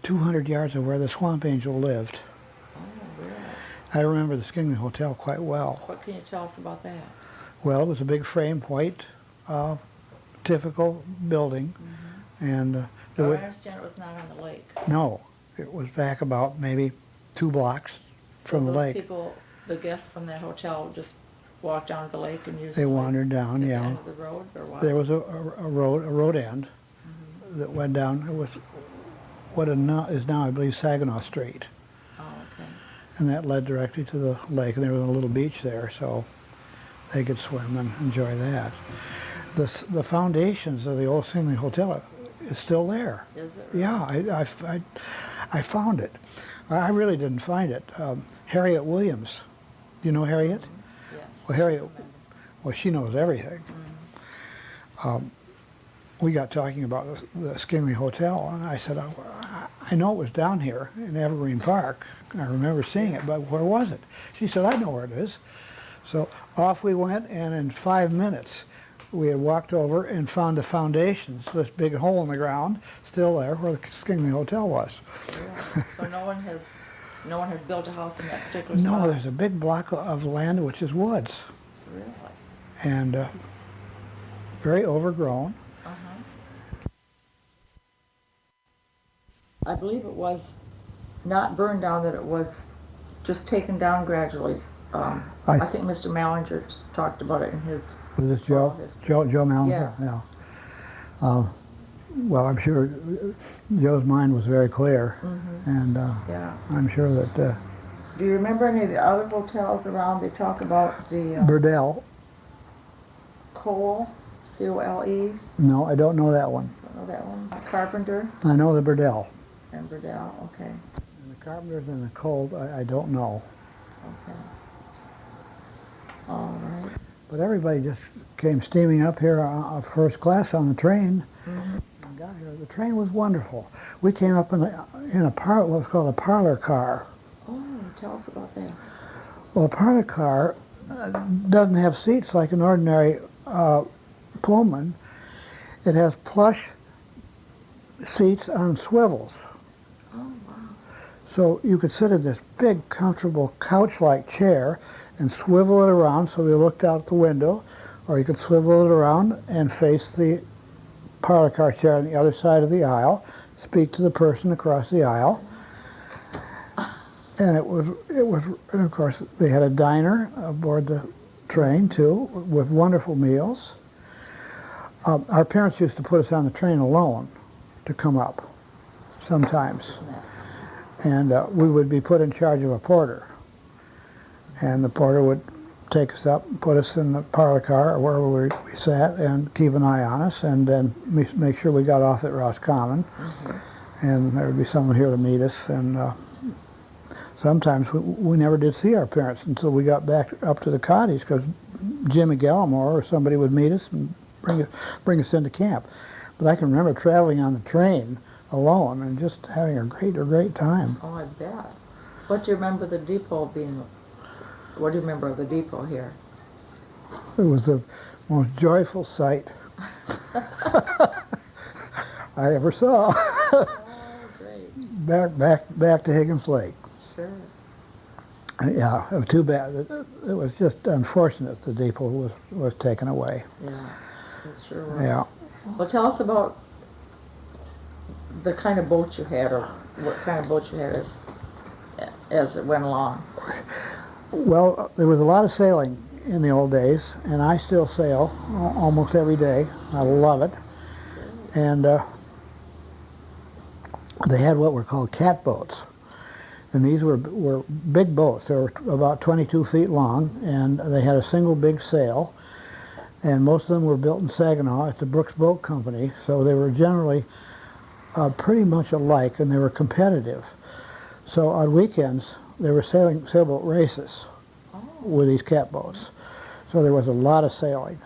200 yards of where the Swamp Angel lived. Oh, really? I remember the Skingley Hotel quite well. What can you tell us about that? Well, it was a big frame, white, typical building. And there Oh, I were, understand it was not on the lake. no, it was back about maybe 2 blocks from the So those lake. people, the guests from that hotel just walked down to the lake and used They the lake wandered down, at the yeah. end of the road, or what? There was a road end that went down. It was what is now, I believe, Saginaw Street. Oh, okay. and that led directly to the lake, and there was a little beach there, so they could swim and enjoy that. The foundations of the old Stingley Hotel is still there. Is it? Really? Yeah, I found it. I really didn't find it. Harriet Williams, do you know Harriet? Yes. Well, Harriet, well, she knows everything. We got talking about the Stingley Hotel, and I said, I know it was down here in Evergreen Park. I remember seeing it, but where was it? She said, I know where it is. So off we went, and in 5 minutes, we had walked over and found the foundations, this big hole in the ground, still there where the Stingley Hotel was. Yeah. So no one has built a house in that particular spot? No, there's a big block of land which is woods, Really? and very overgrown. I believe it was not burned down, that it was just taken down gradually. I think Mr. Mallinger talked about it in his Was this oral Joe? history. Joe Mallinger? Yeah. Yeah. Well, I'm sure Joe's mind was very clear, and Yeah. I'm sure that Do you remember any of the other hotels around? They talk about the Burdell. Cole, C-O-L-E. No, I don't know that one. Don't know that one. Carpenter I know the Burdell. and Burdell. Okay. And the Carpenters and the Cold, I don't know. Okay. All right. But everybody just came steaming up here first class on the train. And got here. The train was wonderful. We came up in what's called a parlor car. Oh, tell us about that. Well, a parlor car doesn't have seats like an ordinary Pullman. It has plush seats on swivels. Oh, wow. So you could sit in this big, comfortable couch-like chair and swivel it around so they looked out the window, or you could swivel it around and face the parlor car chair on the other side of the aisle, speak to the person across the aisle. And and of course, they had a diner aboard the train too, with wonderful meals. Our parents used to put us on the train alone to come up sometimes. And we would be put in charge of a porter. And the porter would take us up, put us in the parlor car or wherever we sat, and keep an eye on us, and then make sure we got off at Roscommon. And there would be someone here to meet us. And sometimes we never did see our parents until we got back up to the cottage, because Jimmy Gallimore or somebody would meet us and bring us into camp. But I can remember traveling on the train alone and just having a great time. Oh, I bet. What do you remember the depot being? What do you remember of the depot here? It was the most joyful sight I ever saw. Oh, great. back to Higgins Lake. Sure. Yeah, it was too bad. It was just unfortunate the depot was taken away. Yeah, it sure was. Yeah. Well, tell us about the kind of boat you had, or what kind of boat you had as it went along. Well, there was a lot of sailing in the old days, and I still sail almost every day. I love it. And they had what were called cat boats. And these were big boats. They were about 22 feet long, and they had a single big sail. And most of them were built in Saginaw at the Brooks Boat Company, so they were generally pretty much alike, and they were competitive. So on weekends, they were sailboat races with these catboats. So there was a lot of sailing.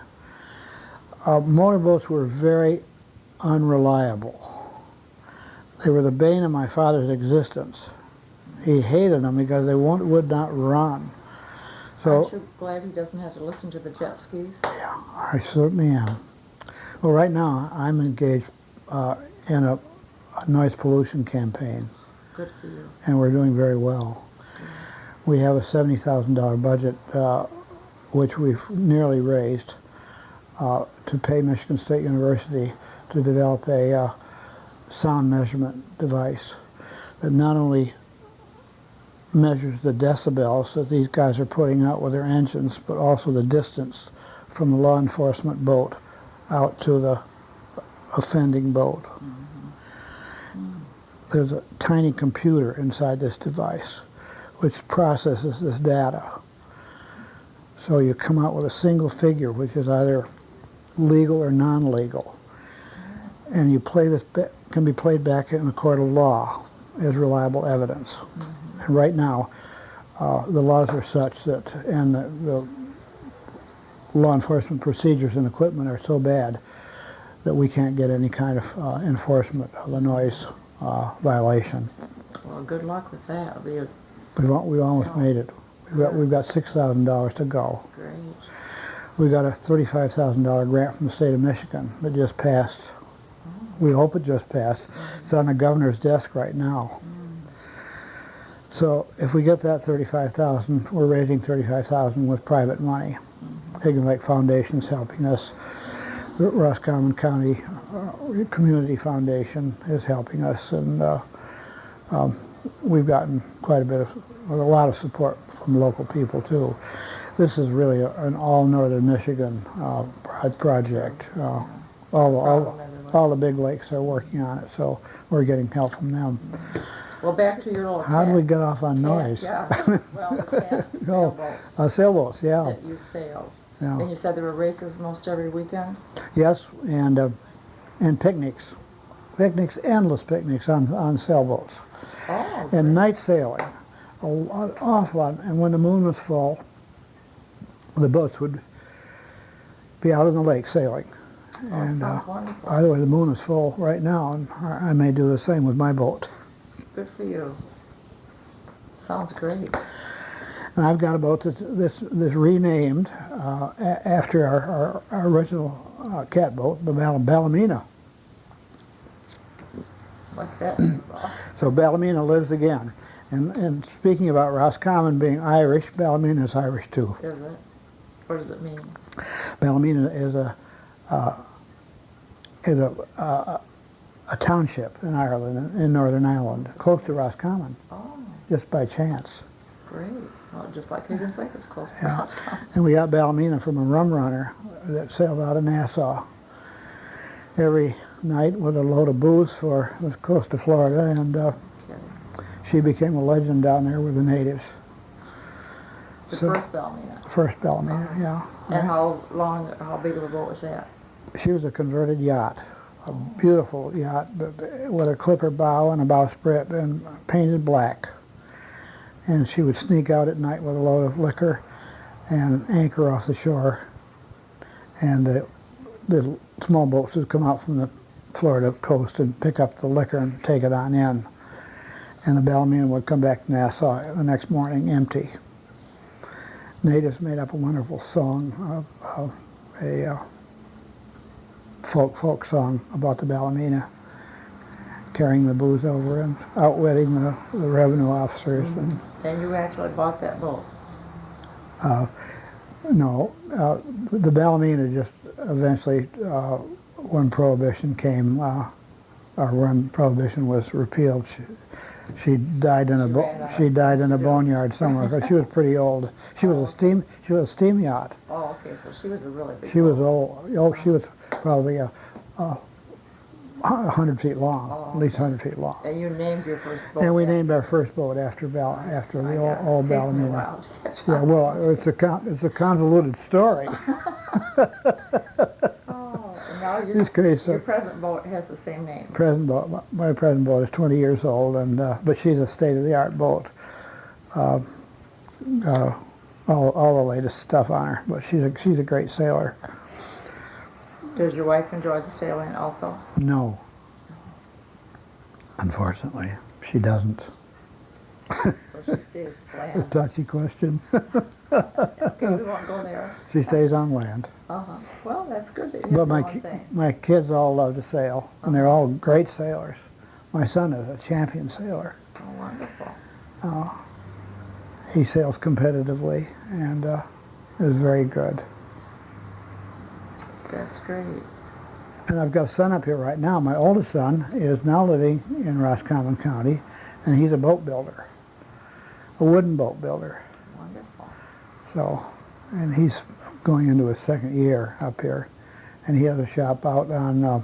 Motorboats were very unreliable. They were the bane of my father's existence. He hated them because they would not run. So, Aren't you glad he doesn't have to listen to the jet skis? yeah, I certainly am. Well, right now I'm engaged in a noise pollution campaign, Good for you. and we're doing very well. We have a $70,000 budget, which we've nearly raised to pay Michigan State University to develop a sound measurement device that not only measures the decibels that these guys are putting out with their engines, but also the distance from the law enforcement boat out to the offending boat. There's a tiny computer inside this device which processes this data. So you come out with a single figure, which is either legal or non-legal. And you play this, can be played back in a court of law as reliable evidence. And right now, the laws are such that, and the law enforcement procedures and equipment are so bad that we can't get any kind of enforcement of a noise violation. Well, good luck with that. We've We've almost made it. We've got $6,000 to go. great. We got a $35,000 grant from the state of Michigan that just passed. We hope it just passed. It's on the governor's desk right now. So if we get that 35,000, we're raising 35,000 with private money. Higgan Lake Foundation's helping us. The Roscommon County Community Foundation is helping us, and we've gotten quite a lot of support from local people too. This is really an all northern Michigan project. All the big lakes are working on it, so we're getting help from them. Well, back to your little How cat. did we get off on Cat, noise? yeah. Well, the cat sailboat Sailboats, yeah. that you sailed. Yeah. And you said there were races most every weekend? Yes, and picnics. Endless picnics on sailboats. Oh, And night sailing, awful lot. And when the moon was full, the boats would be out in the lake sailing. oh, it sounds wonderful. By the way, the moon is full right now, and I may do the same with my boat. Good for you. Sounds great. And I've got a boat that's renamed after our original cat boat, the Ballymena. What's that mean, Bob? So Ballymena lives again. And speaking about Roscommon being Irish, Ballymena is Irish too. Is it? What does it mean? Ballymena is a township in Ireland, in Northern Ireland, close to Roscommon, Oh, just by chance. great. Well, just like Higgins Lake, it's close to Yeah. Roscommon. And we got Ballymena from a rum runner that sailed out of Nassau every night with a load of booze for the coast of Florida, and Kidding. she became a legend down there with the natives. The So- first Bellmina. First Ballymena, yeah. And how big of a boat was that? She was a converted yacht, a beautiful yacht with a clipper bow and a bowsprit and painted black. And she would sneak out at night with a load of liquor and anchor off the shore. And the small boats would come out from the Florida coast and pick up the liquor and take it on in. And the Ballymena would come back to Nassau the next morning empty. Natives made up a wonderful song, a folk song about the Ballymena, carrying the booze over and outwitting the revenue officers. And you actually bought that boat? No, the Ballymena just eventually, when Prohibition came, or when Prohibition was repealed, she died in She ran out of a boneyard somewhere because she was pretty old. She was a steam yacht. Oh, okay, so she was a really big She was boat. old. Oh, she was probably 100 feet long, Oh, at least 100 feet long. And you named your first boat? And we after- named our first boat after the old It takes me a Ballymena. while to catch Yeah, on. well, it's a convoluted story. Oh, and now This case, your present boat has the same name. Present boat, my present boat is 20 years old, and but she's a state-of-the-art boat. All the latest stuff on her, but she's a great sailor. Does your wife enjoy the sailing also? No, unfortunately, she doesn't. So she stays It's a bland. touchy question. Okay, we won't go there. She stays on land. Uh-huh. Well, that's good that you But have my your own thing. my kids all love to sail, and they're all great sailors. My son is a champion sailor. Oh, wonderful. He sails competitively and is very good. That's great. And I've got a son up here right now. My oldest son is now living in Roscommon County, and he's a boat builder, a wooden boat builder. Wonderful. So, and he's going into his second year up here, and he has a shop out on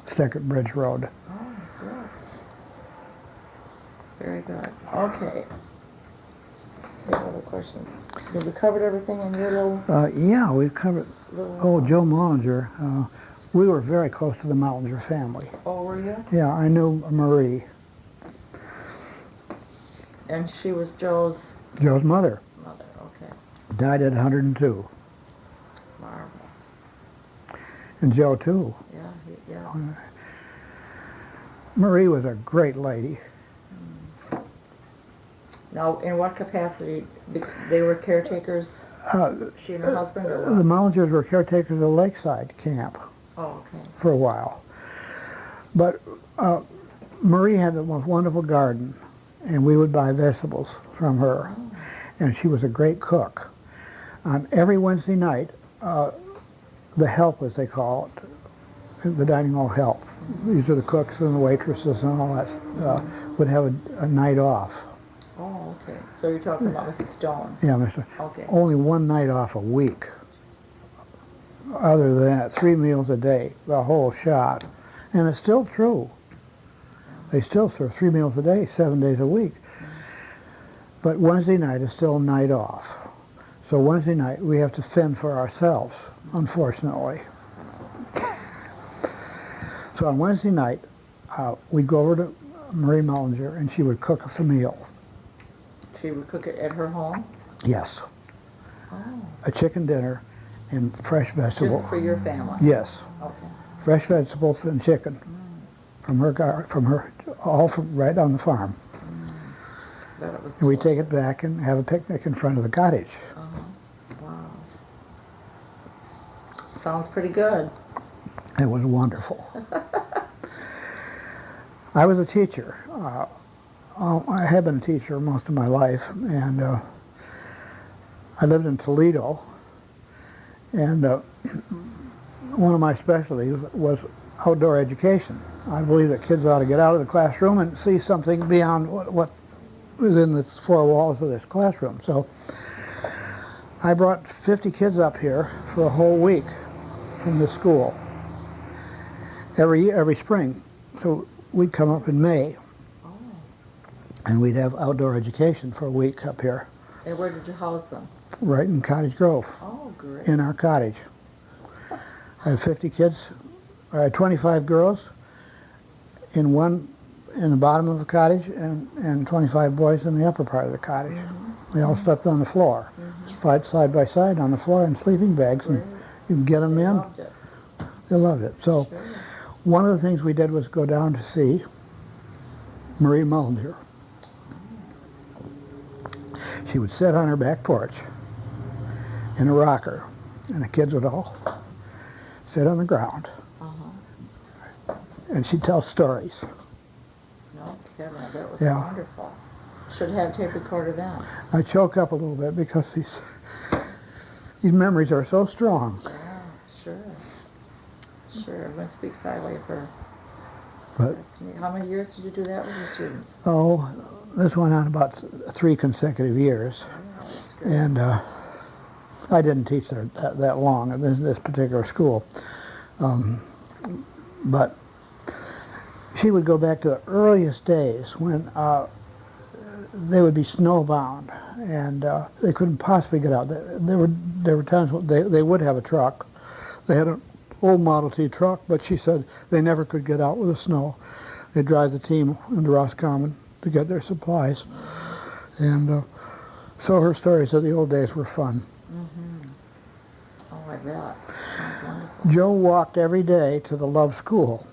Steckert Bridge Road. Oh, good. Very good. Okay. Any other questions? Have we covered everything in your little, Yeah, we've covered. little? Oh, Joe Mollinger. We were very close to the Mollinger family. Oh, were you? Yeah, I knew Marie, And she was Joe's Joe's mother. mother. Okay. Died at 102. Marvelous. And Joe, too. Yeah, yeah. Marie was a great lady. Now, in what capacity? They were caretakers? She and her husband, or The what? Mollingers were caretakers of the Lakeside camp Oh, okay. for a while. But Marie had the most wonderful garden, and we would buy vegetables from her. Oh. And she was a great cook. On every Wednesday night, the help, as they call it, the dining hall help, these are the cooks and the waitresses and all that, would have a night off. Oh, okay. So you're talking about Mrs. Stone? Yeah, Mr. Okay. Only one night off a week. Other than that, 3 meals a day, the whole shot. And it's still true. They still serve 3 meals a day, 7 days a week. But Wednesday night is still a night off. So Wednesday night, we have to fend for ourselves, unfortunately. So on Wednesday night, we'd go over to Marie Mollinger, and she would cook us a meal. She would cook it at her home? Yes, Oh, a chicken dinner and fresh vegetables. just for your family? Yes, Okay. fresh vegetables and chicken from her, all from right on the farm. But it was And we delicious. take it back and have a picnic in front of the cottage. Wow. Sounds pretty good. It was wonderful. I was a teacher. I have been a teacher most of my life, and I lived in Toledo, and one of my specialties was outdoor education. I believe that kids ought to get out of the classroom and see something beyond what was in the 4 walls of this classroom. So I brought 50 kids up here for a whole week from the school every spring. So we'd come up in May, Oh. and we'd have outdoor education for a week up here, And where did you house them? right in Cottage Grove, Oh, great. in our cottage. I had 50 kids, I had 25 girls in the bottom of the cottage, and 25 boys in the upper part of the cottage. They all slept on the floor, side by side on the floor in sleeping bags, and you can get them They in. loved it. They loved it. So Sure. one of the things we did was go down to see Marie Mollinger. She would sit on her back porch in a rocker, and the kids would all sit on the ground, Uh-huh. and she'd tell stories. No kidding. That was Yeah. wonderful. Should have had a tape recorder then. I choke up a little bit because these memories are so strong. Yeah, sure. Sure. Everyone speaks highly of her. But That's neat. How many years did you do that with your students? oh, this went on about 3 consecutive years, Yeah, that's great. and I didn't teach there that long at this particular school. But she would go back to the earliest days when they would be snowbound, and they couldn't possibly get out. There were times when they would have a truck. They had an old Model T truck, but she said they never could get out with the snow. They'd drive the team into Roscommon to get their supplies. And so her stories of the old days were fun. Oh, I bet. Sounds wonderful. Joe walked every day to the Love School,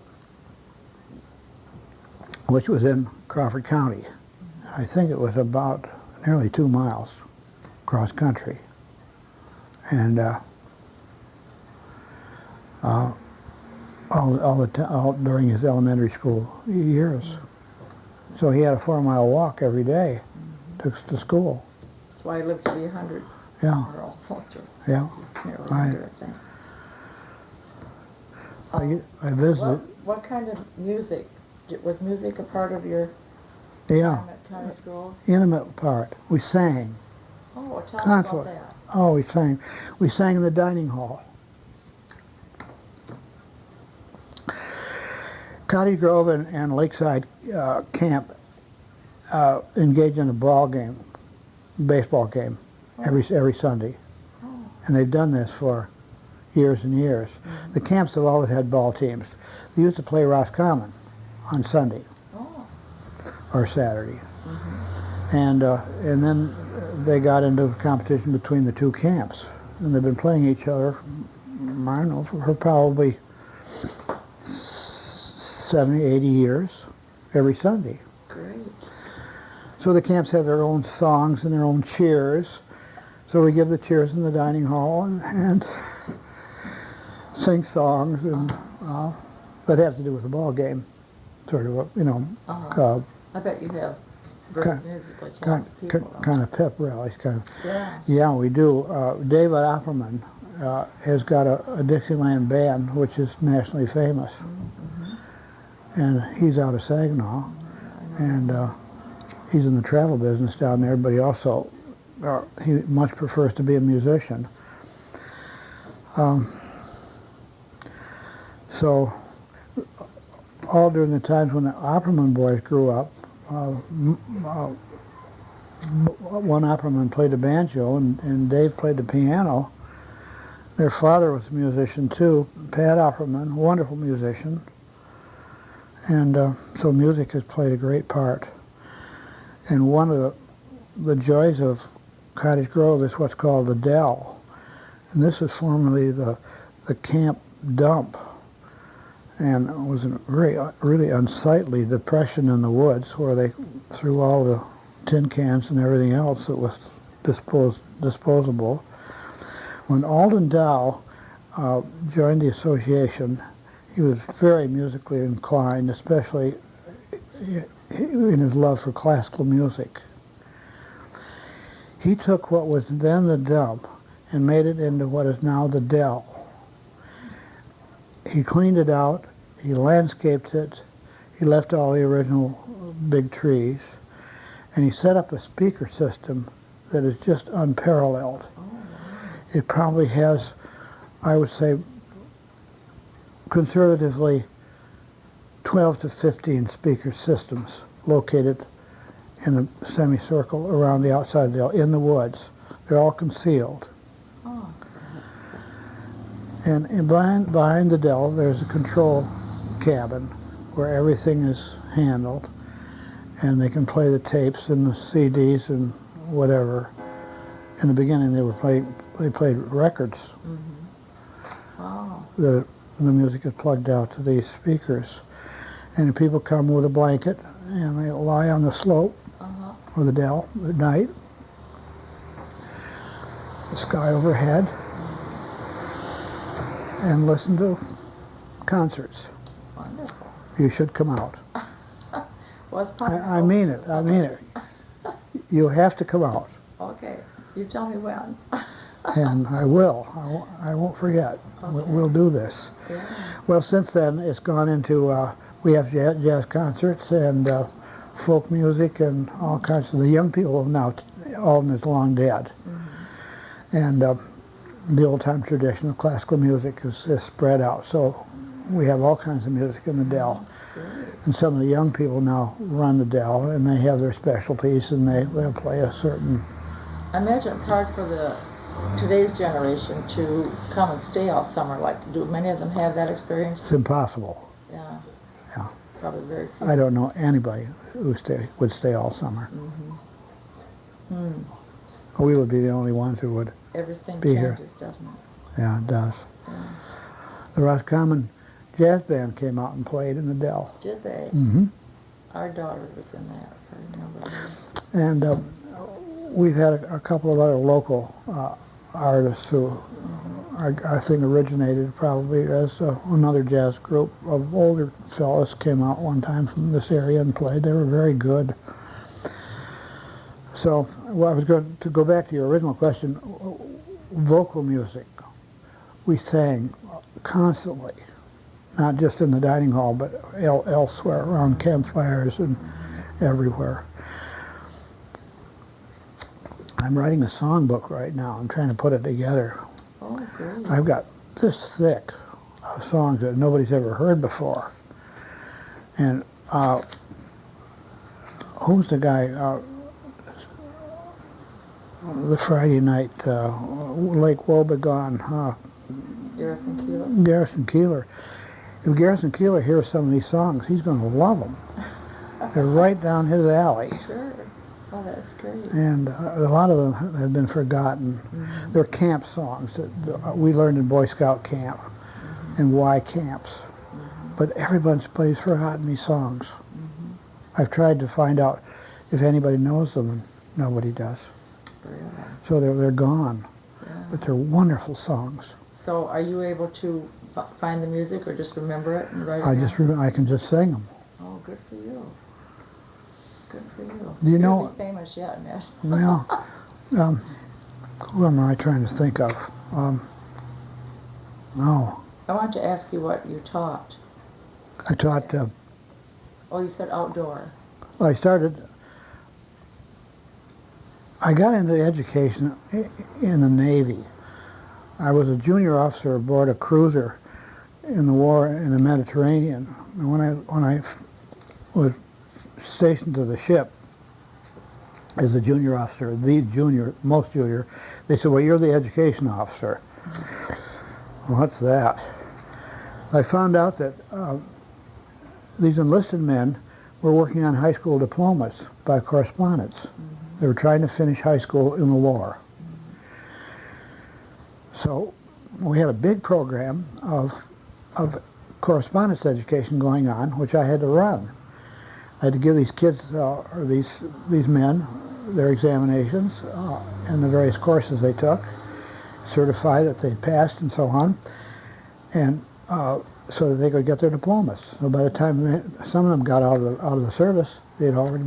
which was in Crawford County. I think it was about nearly 2 miles cross country. And all during his elementary school years. So he had a 4-mile walk every day to school. That's why I lived to be 100. Yeah, Or almost, or yeah. nearly Right. 100, I think. I visited. What kind of music? Was music a part of your Yeah, time at Cottage Grove? intimate part. We sang. Oh, tell us Constantly. about that. Oh, we sang. We sang in the dining hall. Cottage Grove and Lakeside Camp engaged in a ball game baseball game every Sunday. And they've done this for years and years. The camps have always had ball teams. They used to play Roscommon on Sunday or Saturday. And then they got into the competition between the two camps. And they've been playing each other, I don't know, for probably 70, 80 years, every Sunday. Great. So the camps have their own songs and their own cheers. So we give the cheers in the dining hall and sing songs and that have to do with the ball game, sort of, I bet you have very musically talented people. kind of pep rallies, kind of. Yeah. Yeah, we do. David Opperman has got a Dixieland band, which is nationally famous, and he's out of Saginaw, and he's in the travel business down there. But he also he much prefers to be a musician. So all during the times when the Opperman boys grew up, one Opperman played the banjo and Dave played the piano. Their father was a musician too, Pat Opperman, wonderful musician. And so music has played a great part. And one of the joys of Cottage Grove is what's called the Dell. And this was formerly the camp dump. And it was a really unsightly depression in the woods where they threw all the tin cans and everything else that was disposable. When Alden Dow joined the association, he was very musically inclined, especially in his love for classical music. He took what was then the dump and made it into what is now the Dell. He cleaned it out, he landscaped it, he left all the original big trees, and he set up a speaker system that is just unparalleled. It probably has, I would say, conservatively 12 to 15 speaker systems located in a semicircle around the outside of the Dell, in the woods. They're all concealed. And behind the Dell, there's a control cabin where everything is handled, and they can play the tapes and the CDs and whatever. In the beginning, they played records. The music is plugged out to these speakers, and people come with a blanket and they lie on the slope of the Dell at night. The sky overhead. And listen to concerts. Wonderful. You should come out. Well, it's probably I mean it. I mean it. You have to come out. Okay. You tell me when. And I will. I won't forget. Okay. We'll do this. Yeah. Well, since then, it's gone into, we have jazz concerts and folk music and all kinds of, the young people now, Alden is long dead. And the old-time tradition of classical music is spread out. So we have all kinds of music in the Dell. And some of the young people now run the Dell, and they have their specialties, and they'll play a certain... I imagine it's hard for today's generation to come and stay all summer. Like, do many of them have that experience? It's impossible. Yeah. Yeah. Probably very few. I don't know anybody who would stay all summer. We would be the only ones who would. Everything be here. changes, doesn't it? Yeah, it does. Yeah. The Roscommon Jazz Band came out and played in the Dell. Did they? Mm-hmm. Our daughter was in that, if I remember right. And we've had a couple of other local artists who I think originated probably as another jazz group of older fellas came out one time from this area and played. They were very good. So, well, I was going to go back to your original question. Vocal music, we sang constantly, not just in the dining hall, but elsewhere, around campfires and everywhere. I'm writing a songbook right now. I'm trying to put it together. Oh, great. I've got this thick of songs that nobody's ever heard before. And who's the guy? the Friday night, Lake Wobegon, Garrison Keeler? Garrison Keeler. If Garrison Keeler hears some of these songs, he's going to love them. They're right down his alley. Sure. Oh, that's great. And a lot of them have been forgotten. Mm-hmm. They're camp songs that we learned in Boy Scout camp and Y camps. But everybody's forgotten these songs. I've tried to find out if anybody knows them, and nobody does. Really? So they're gone. Yeah. But they're wonderful songs. So are you able to find the music or just remember it and write it down? I can just sing them. Oh, good for you. Good for you. Do you know? You'll be famous yet, Miss. Well, who am I trying to think of? No, I want to ask you what you taught. I taught. Oh, you said outdoor. I got into education in the Navy. I was a junior officer aboard a cruiser in the war in the Mediterranean. And when I was stationed to the ship as a junior officer, most junior, they said, well, you're the education officer. What's that? I found out that these enlisted men were working on high school diplomas by correspondence. They were trying to finish high school in the war. So we had a big program of correspondence education going on, which I had to run. I had to give these kids, or these men, their examinations and the various courses they took, certify that they passed and so on, and so that they could get their diplomas. So by the time some of them got out of the service, they had already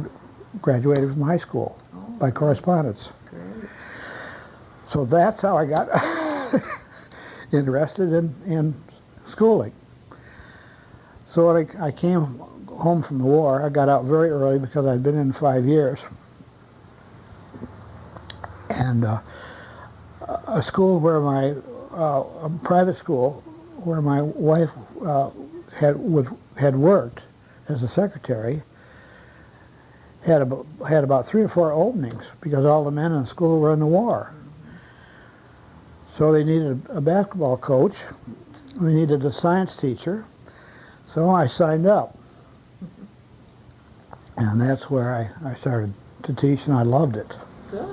graduated from high school by correspondence. Great. So that's how I got interested in schooling. So when I came home from the war, I got out very early because I'd been in 5 years. And a school where a private school where my wife had worked as a secretary had about 3 or 4 openings because all the men in the school were in the war. So they needed a basketball coach, they needed a science teacher, so I signed up. And that's where I started to teach, and I loved it. Good.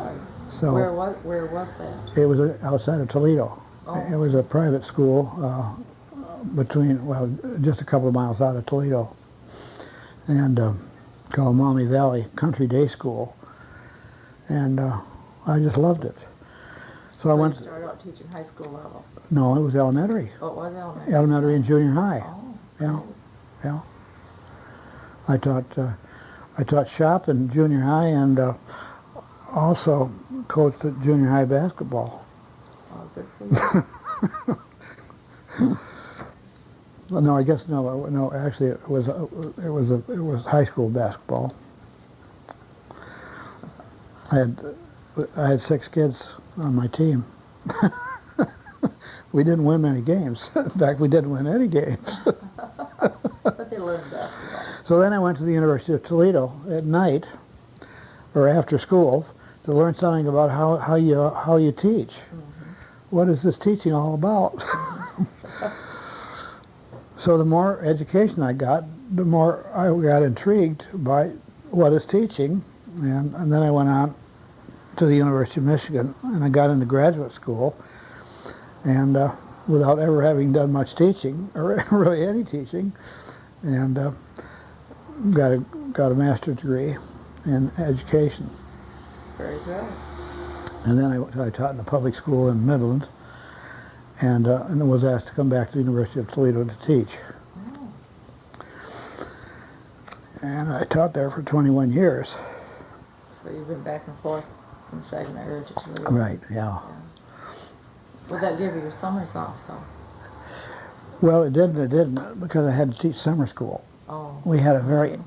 So Where was that? it was outside of Toledo. Oh. It was a private school just a couple of miles out of Toledo, and called Maumee Valley Country Day School, and I just loved it. So I went. You started out teaching high school level. No, it was elementary. Oh, it was elementary. Elementary and junior high. Oh. Yeah, yeah. I taught shop in junior high and also coached at junior high basketball. Oh, good for you. No, I guess no. Actually, it was high school basketball. I had 6 kids on my team. We didn't win many games. In fact, we didn't win any games. But they learned basketball. So then I went to the University of Toledo at night, or after school, to learn something about how you teach. What is this teaching all about? So the more education I got, the more I got intrigued by what is teaching, and then I went on to the University of Michigan, and I got into graduate school, and without ever having done much teaching, or really any teaching, and got a master's degree in education. Very good. And then I taught in a public school in Midland, and was asked to come back to the University of Toledo to teach. Oh. And I taught there for 21 years. So you've been back and forth from Saginaw area to Toledo. Right, yeah. Would that give you your summers off, though? Well, it didn't, because I had to teach summer school. Oh. We had a very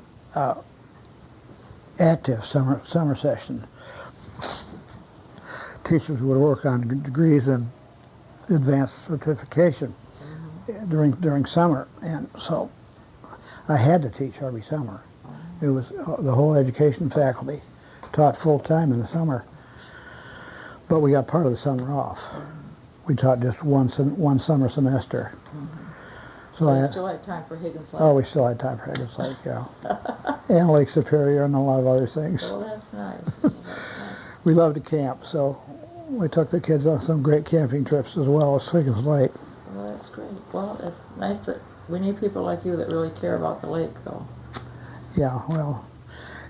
active summer session. Teachers would work on degrees in advanced certification during summer, and so I had to teach every summer. It was the whole education faculty taught full time in the summer. but we got part of the summer off. We taught just one summer semester. So I you still had time for Higgins Lake? Oh, we still had time for Higgins Lake, yeah. And Lake Superior and a lot of other things. Well, that's nice. Well, that's nice. We love to camp, so we took the kids on some great camping trips as well as Higgins Lake. Well, that's great. Well, it's nice that we need people like you that really care about the lake, though. Yeah, well,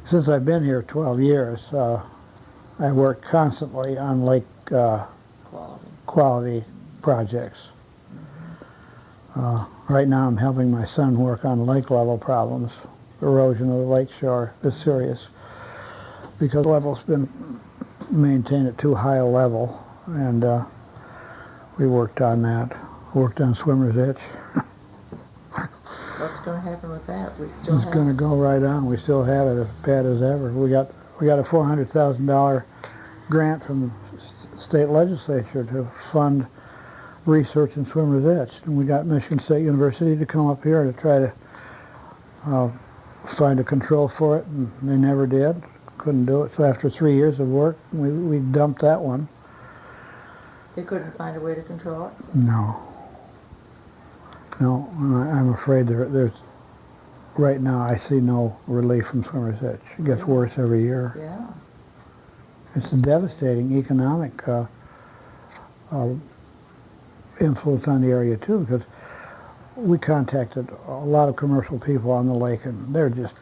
since I've been here 12 years, I work constantly on lake quality projects. Right now I'm helping my son work on lake level problems. Erosion of the lake shore is serious because the level's been maintained at too high a level, and we worked on that. Worked on swimmer's itch. What's going to happen with that? We still It's going to go right on. We still have it as bad as ever. We got a $400,000 grant from the state legislature to fund research in swimmer's itch, and we got Michigan State University to come up here to try to find a control for it, and they never did. Couldn't do it. So after 3 years of work, we dumped that one. They couldn't find a way to control it? No. No, and I'm afraid there's right now I see no relief from swimmer's itch. It gets worse every year. Yeah. It's a devastating economic influence on the area too, because we contacted a lot of commercial people on the lake, and they're just,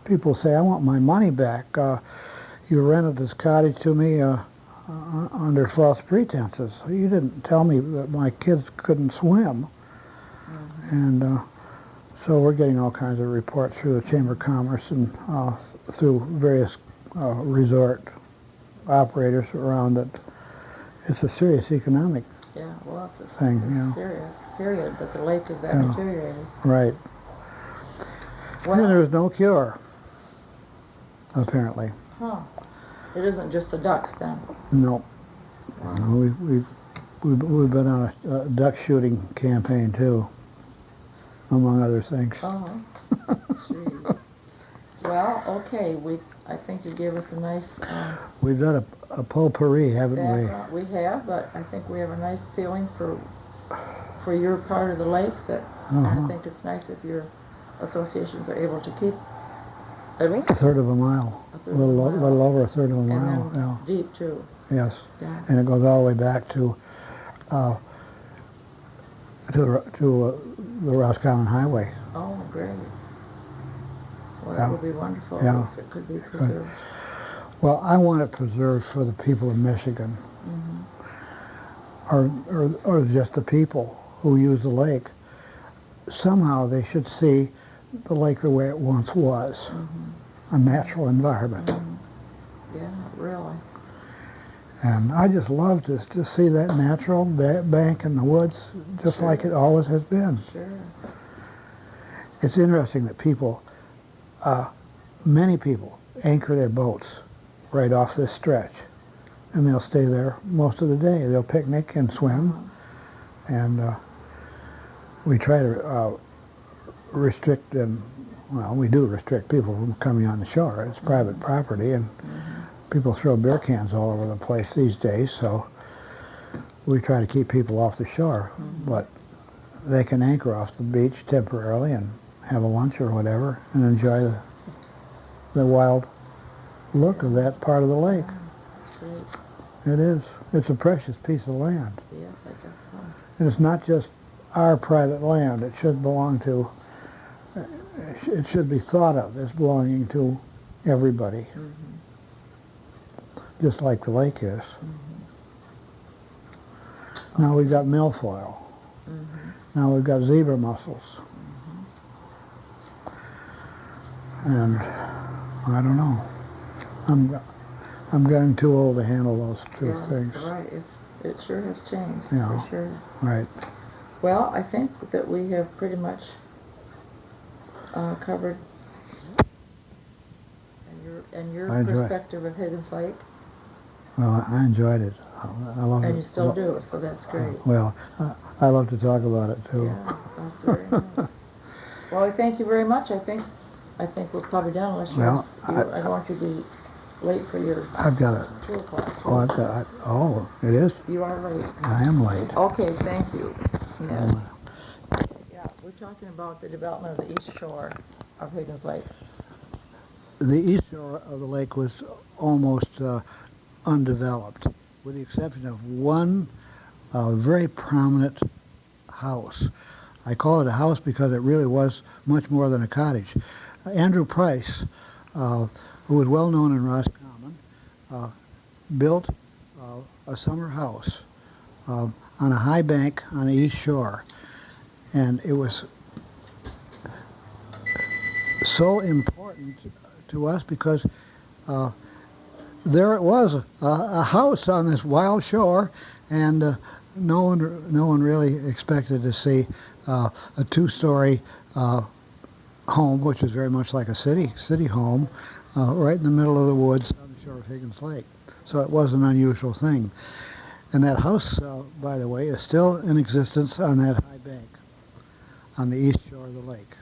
people say, I want my money back. You rented this cottage to me under false pretenses. You didn't tell me that my kids couldn't swim. And so we're getting all kinds of reports through the Chamber of Commerce and through various resort operators around it. It's a serious economic well, it's thing, serious, period, that the lake is that deteriorated. Right. Well, And there's no cure, apparently. Huh. It isn't just the ducks, then? No. No, we've been on a duck shooting campaign, too, among other things. Oh, gee. Well, okay, I think you gave us a nice We've done a potpourri, haven't we? background. We have, but I think we have a nice feeling for your part of the lake. And I think it's nice if your associations are able to keep at least A third of a mile. A A third of a little, mile. little over a third of a and mile, then yeah. deep too. Yes. Yeah. And it goes all the way back to the Roscommon Highway. Oh, great. Well, Yeah. that would be wonderful Yeah. if it could be preserved. Well, I want it preserved for the people of Michigan, or just the people who use the lake. Somehow they should see the lake the way it once was, a natural environment. Yeah, really. And I just love to see that natural bank in the woods, just Sure. like it always has been. Sure. It's interesting that people, many people, anchor their boats right off this stretch, and they'll stay there most of the day. They'll picnic and swim, and we try to restrict and, well, we do restrict people from coming on the shore. It's private property, and people throw beer cans all over the place these days, so we try to keep people off the shore. But they can anchor off the beach temporarily and have a lunch or whatever and enjoy the wild look of that part of the lake. That's great. It is. It's a precious piece of land. Yes, I guess so. And it's not just our private land. It should belong to, it should be thought of as belonging to everybody. Just like the lake is. Now we've got milfoil. Now we've got zebra mussels. And I don't know. I'm getting too old to handle those two things. Right. It sure has changed. Yeah. For sure. Right. Well, I think that we have pretty much covered your I enjoy it. perspective of Higgins Lake, Well, I enjoyed it. I love it. and you still do, so that's great. Well, I love to talk about it too. Yeah, that's very nice. Well, I thank you very much. I think we're probably done unless you. Well, I don't want you to be late for your I've got it. tour class. Oh, I've got. Oh, it is. You are late. I am late. Okay, thank you. Ned. Yeah, we're talking about the development of the east shore of Higgins Lake. The east shore of the lake was almost undeveloped, with the exception of one very prominent house. I call it a house because it really was much more than a cottage. Andrew Price, who was well known in Roscommon, built a summer house on a high bank on the east shore. And it was so important to us because there it was, a house on this wild shore, and no one really expected to see a two-story home, which is very much like a city home, right in the middle of the woods on the shore of Higgins Lake. So it was an unusual thing. And that house, by the way, is still in existence on that high bank on the east shore of the lake.